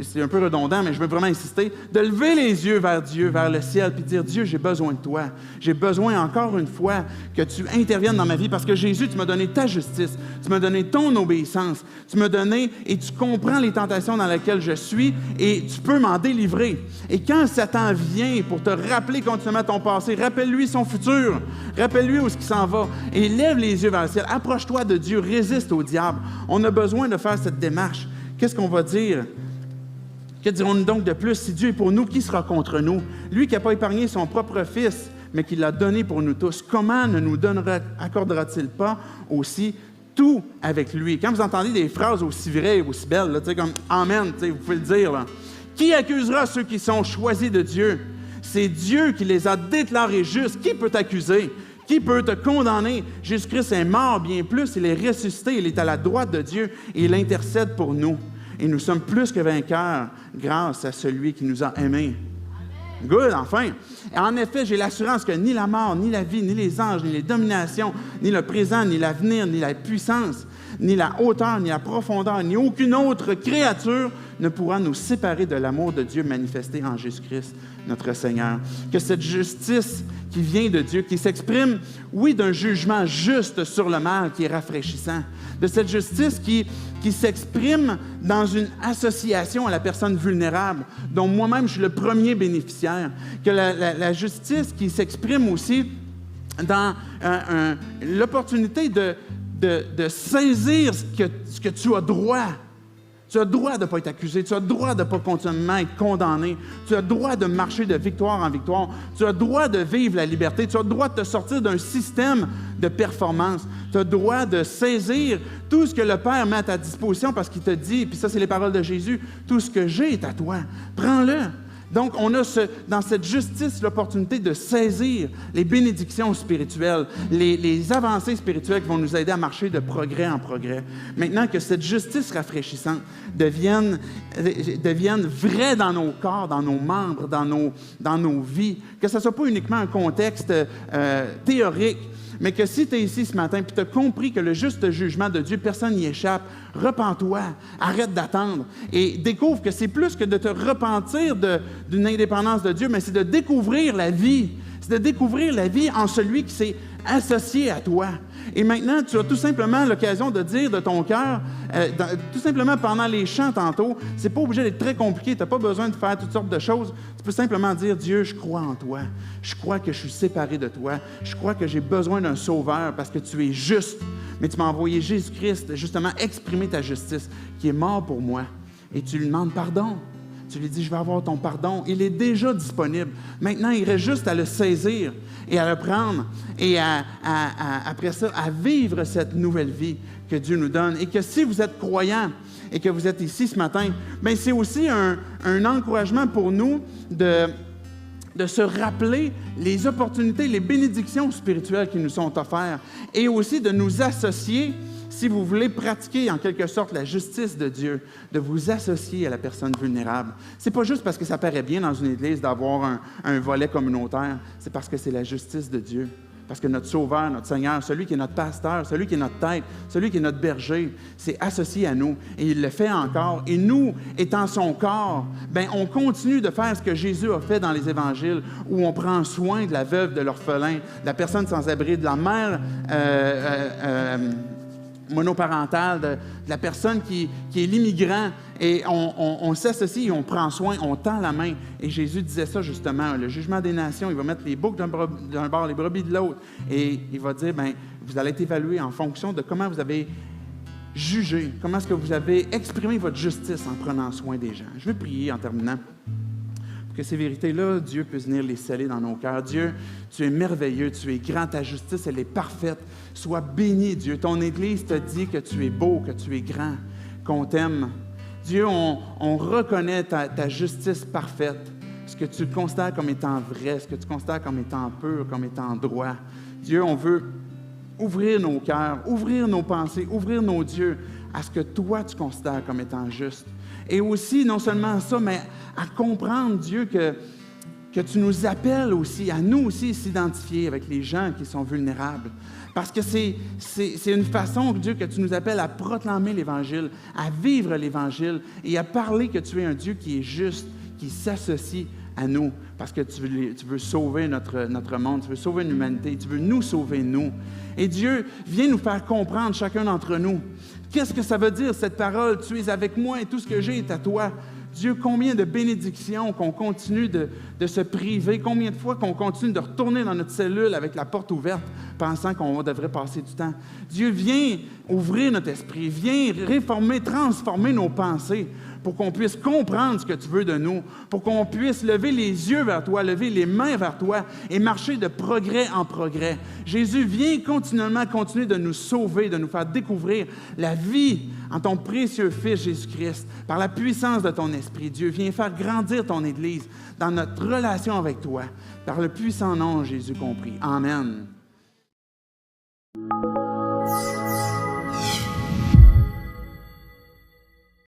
c'est un peu redondant, mais je veux vraiment insister, de lever les yeux vers Dieu, vers le ciel, puis dire, Dieu, j'ai besoin de toi. J'ai besoin encore une fois que tu interviennes dans ma vie parce que Jésus, tu m'as donné ta justice, tu m'as donné ton obéissance, tu m'as donné et tu comprends les tentations dans dans laquelle je suis et tu peux m'en délivrer. Et quand Satan vient pour te rappeler continuellement ton passé, rappelle-lui son futur, rappelle-lui où est-ce qu'il s'en va et lève les yeux vers le ciel. Approche-toi de Dieu, résiste au diable. On a besoin de faire cette démarche. Qu'est-ce qu'on va dire? Que dirons-nous donc de plus? Si Dieu est pour nous, qui sera contre nous? Lui qui n'a pas épargné son propre Fils, mais qui l'a donné pour nous tous, comment ne nous accordera-t-il pas aussi tout avec lui? Quand vous entendez des phrases aussi vraies, aussi belles, là, comme « Amen », vous pouvez le dire. Là. Qui accusera ceux qui sont choisis de Dieu? C'est Dieu qui les a déclarés justes. Qui peut t'accuser? Qui peut te condamner? Jésus-Christ est mort, bien plus, il est ressuscité, il est à la droite de Dieu et il intercède pour nous. Et nous sommes plus que vainqueurs grâce à celui qui nous a aimés. Good, enfin. En effet, j'ai l'assurance que ni la mort, ni la vie, ni les anges, ni les dominations, ni le présent, ni l'avenir, ni la puissance, ni la hauteur, ni la profondeur, ni aucune autre créature ne pourra nous séparer de l'amour de Dieu manifesté en Jésus-Christ, notre Seigneur. Que cette justice qui vient de Dieu, qui s'exprime, oui, d'un jugement juste sur le mal qui est rafraîchissant, de cette justice qui s'exprime dans une association à la personne vulnérable, dont moi-même je suis le premier bénéficiaire, que la justice qui s'exprime aussi dans l'opportunité de saisir ce que tu as droit. Tu as le droit de ne pas être accusé, tu as le droit de ne pas continuellement être condamné, tu as le droit de marcher de victoire en victoire, tu as le droit de vivre la liberté, tu as le droit de te sortir d'un système de performance, tu as le droit de saisir tout ce que le Père met à ta disposition parce qu'il te dit, puis ça c'est les paroles de Jésus, tout ce que j'ai est à toi, prends-le. Donc, on a dans cette justice l'opportunité de saisir les bénédictions spirituelles, les avancées spirituelles qui vont nous aider à marcher de progrès en progrès. Maintenant que cette justice rafraîchissante devienne vraie dans nos corps, dans nos membres, dans nos vies, que ce ne soit pas uniquement un contexte théorique, mais que si tu es ici ce matin et tu as compris que le juste jugement de Dieu, personne n'y échappe, repens-toi, arrête d'attendre et découvre que c'est plus que de te repentir d'une indépendance de Dieu, mais c'est de découvrir la vie. C'est de découvrir la vie en celui qui s'est associé à toi. Et maintenant, tu as tout simplement l'occasion de dire de ton cœur, tout simplement pendant les chants tantôt, c'est pas obligé d'être très compliqué, tu n'as pas besoin de faire toutes sortes de choses. Tu peux simplement dire, Dieu, je crois en toi. Je crois que je suis séparé de toi. Je crois que j'ai besoin d'un sauveur parce que tu es juste. Mais tu m'as envoyé Jésus-Christ, justement, exprimer ta justice, qui est mort pour moi. Et tu lui demandes pardon. Tu lui dis, je vais avoir ton pardon. Il est déjà disponible. Maintenant, il reste juste à le saisir et à le prendre et après ça, à vivre cette nouvelle vie que Dieu nous donne. Et que si vous êtes croyant et que vous êtes ici ce matin, bien, c'est aussi un encouragement pour nous de se rappeler les opportunités, les bénédictions spirituelles qui nous sont offertes et aussi de nous associer, si vous voulez pratiquer en quelque sorte la justice de Dieu, de vous associer à la personne vulnérable. C'est pas juste parce que ça paraît bien dans une église d'avoir un volet communautaire, c'est parce que c'est la justice de Dieu. Parce que notre Sauveur, notre Seigneur, celui qui est notre pasteur, celui qui est notre tête, celui qui est notre berger, c'est associé à nous. Et il le fait encore. Et nous, étant son corps, bien, on continue de faire ce que Jésus a fait dans les évangiles, où on prend soin de la veuve, de l'orphelin, de la personne sans abri, de la mère monoparentale, de la personne qui est l'immigrant. Et on s'associe et on prend soin, on tend la main. Et Jésus disait ça justement, le jugement des nations, il va mettre les boucs d'un bord, les brebis de l'autre. Et il va dire, bien, vous allez être évalué en fonction de comment vous avez jugé, comment est-ce que vous avez exprimé votre justice en prenant soin des gens. Je vais prier en terminant. Que ces vérités-là, Dieu puisse venir les sceller dans nos cœurs. Dieu, tu es merveilleux, tu es grand, ta justice, elle est parfaite. Sois béni, Dieu. Ton Église te dit que tu es beau, que tu es grand, qu'on t'aime. Dieu, on reconnaît ta justice parfaite, ce que tu considères comme étant vrai, ce que tu considères comme étant pur, comme étant droit. Dieu, on veut ouvrir nos cœurs, ouvrir nos pensées, ouvrir nos yeux à ce que toi, tu considères comme étant juste. Et aussi, non seulement ça, mais à comprendre, Dieu, que tu nous appelles aussi, à nous aussi s'identifier avec les gens qui sont vulnérables. Parce que c'est une façon, Dieu, que tu nous appelles à proclamer l'Évangile, à vivre l'Évangile et à parler que tu es un Dieu qui est juste, qui s'associe à nous, parce que tu veux sauver notre monde, tu veux sauver l'humanité, tu veux nous sauver, nous. Et Dieu, viens nous faire comprendre, chacun d'entre nous, qu'est-ce que ça veut dire, cette parole, tu es avec moi et tout ce que j'ai est à toi. Dieu, combien de bénédictions qu'on continue de se priver, combien de fois qu'on continue de retourner dans notre cellule avec la porte ouverte, pensant qu'on devrait passer du temps. Dieu, viens ouvrir notre esprit, viens réformer, transformer nos pensées pour qu'on puisse comprendre ce que tu veux de nous, pour qu'on puisse lever les yeux vers toi, lever les mains vers toi et marcher de progrès en progrès. Jésus, viens continuer de nous sauver, de nous faire découvrir la vie en ton précieux Fils Jésus-Christ, par la puissance de ton Esprit. Dieu, viens faire grandir ton Église dans notre relation avec toi, par le puissant nom de Jésus compris. Amen.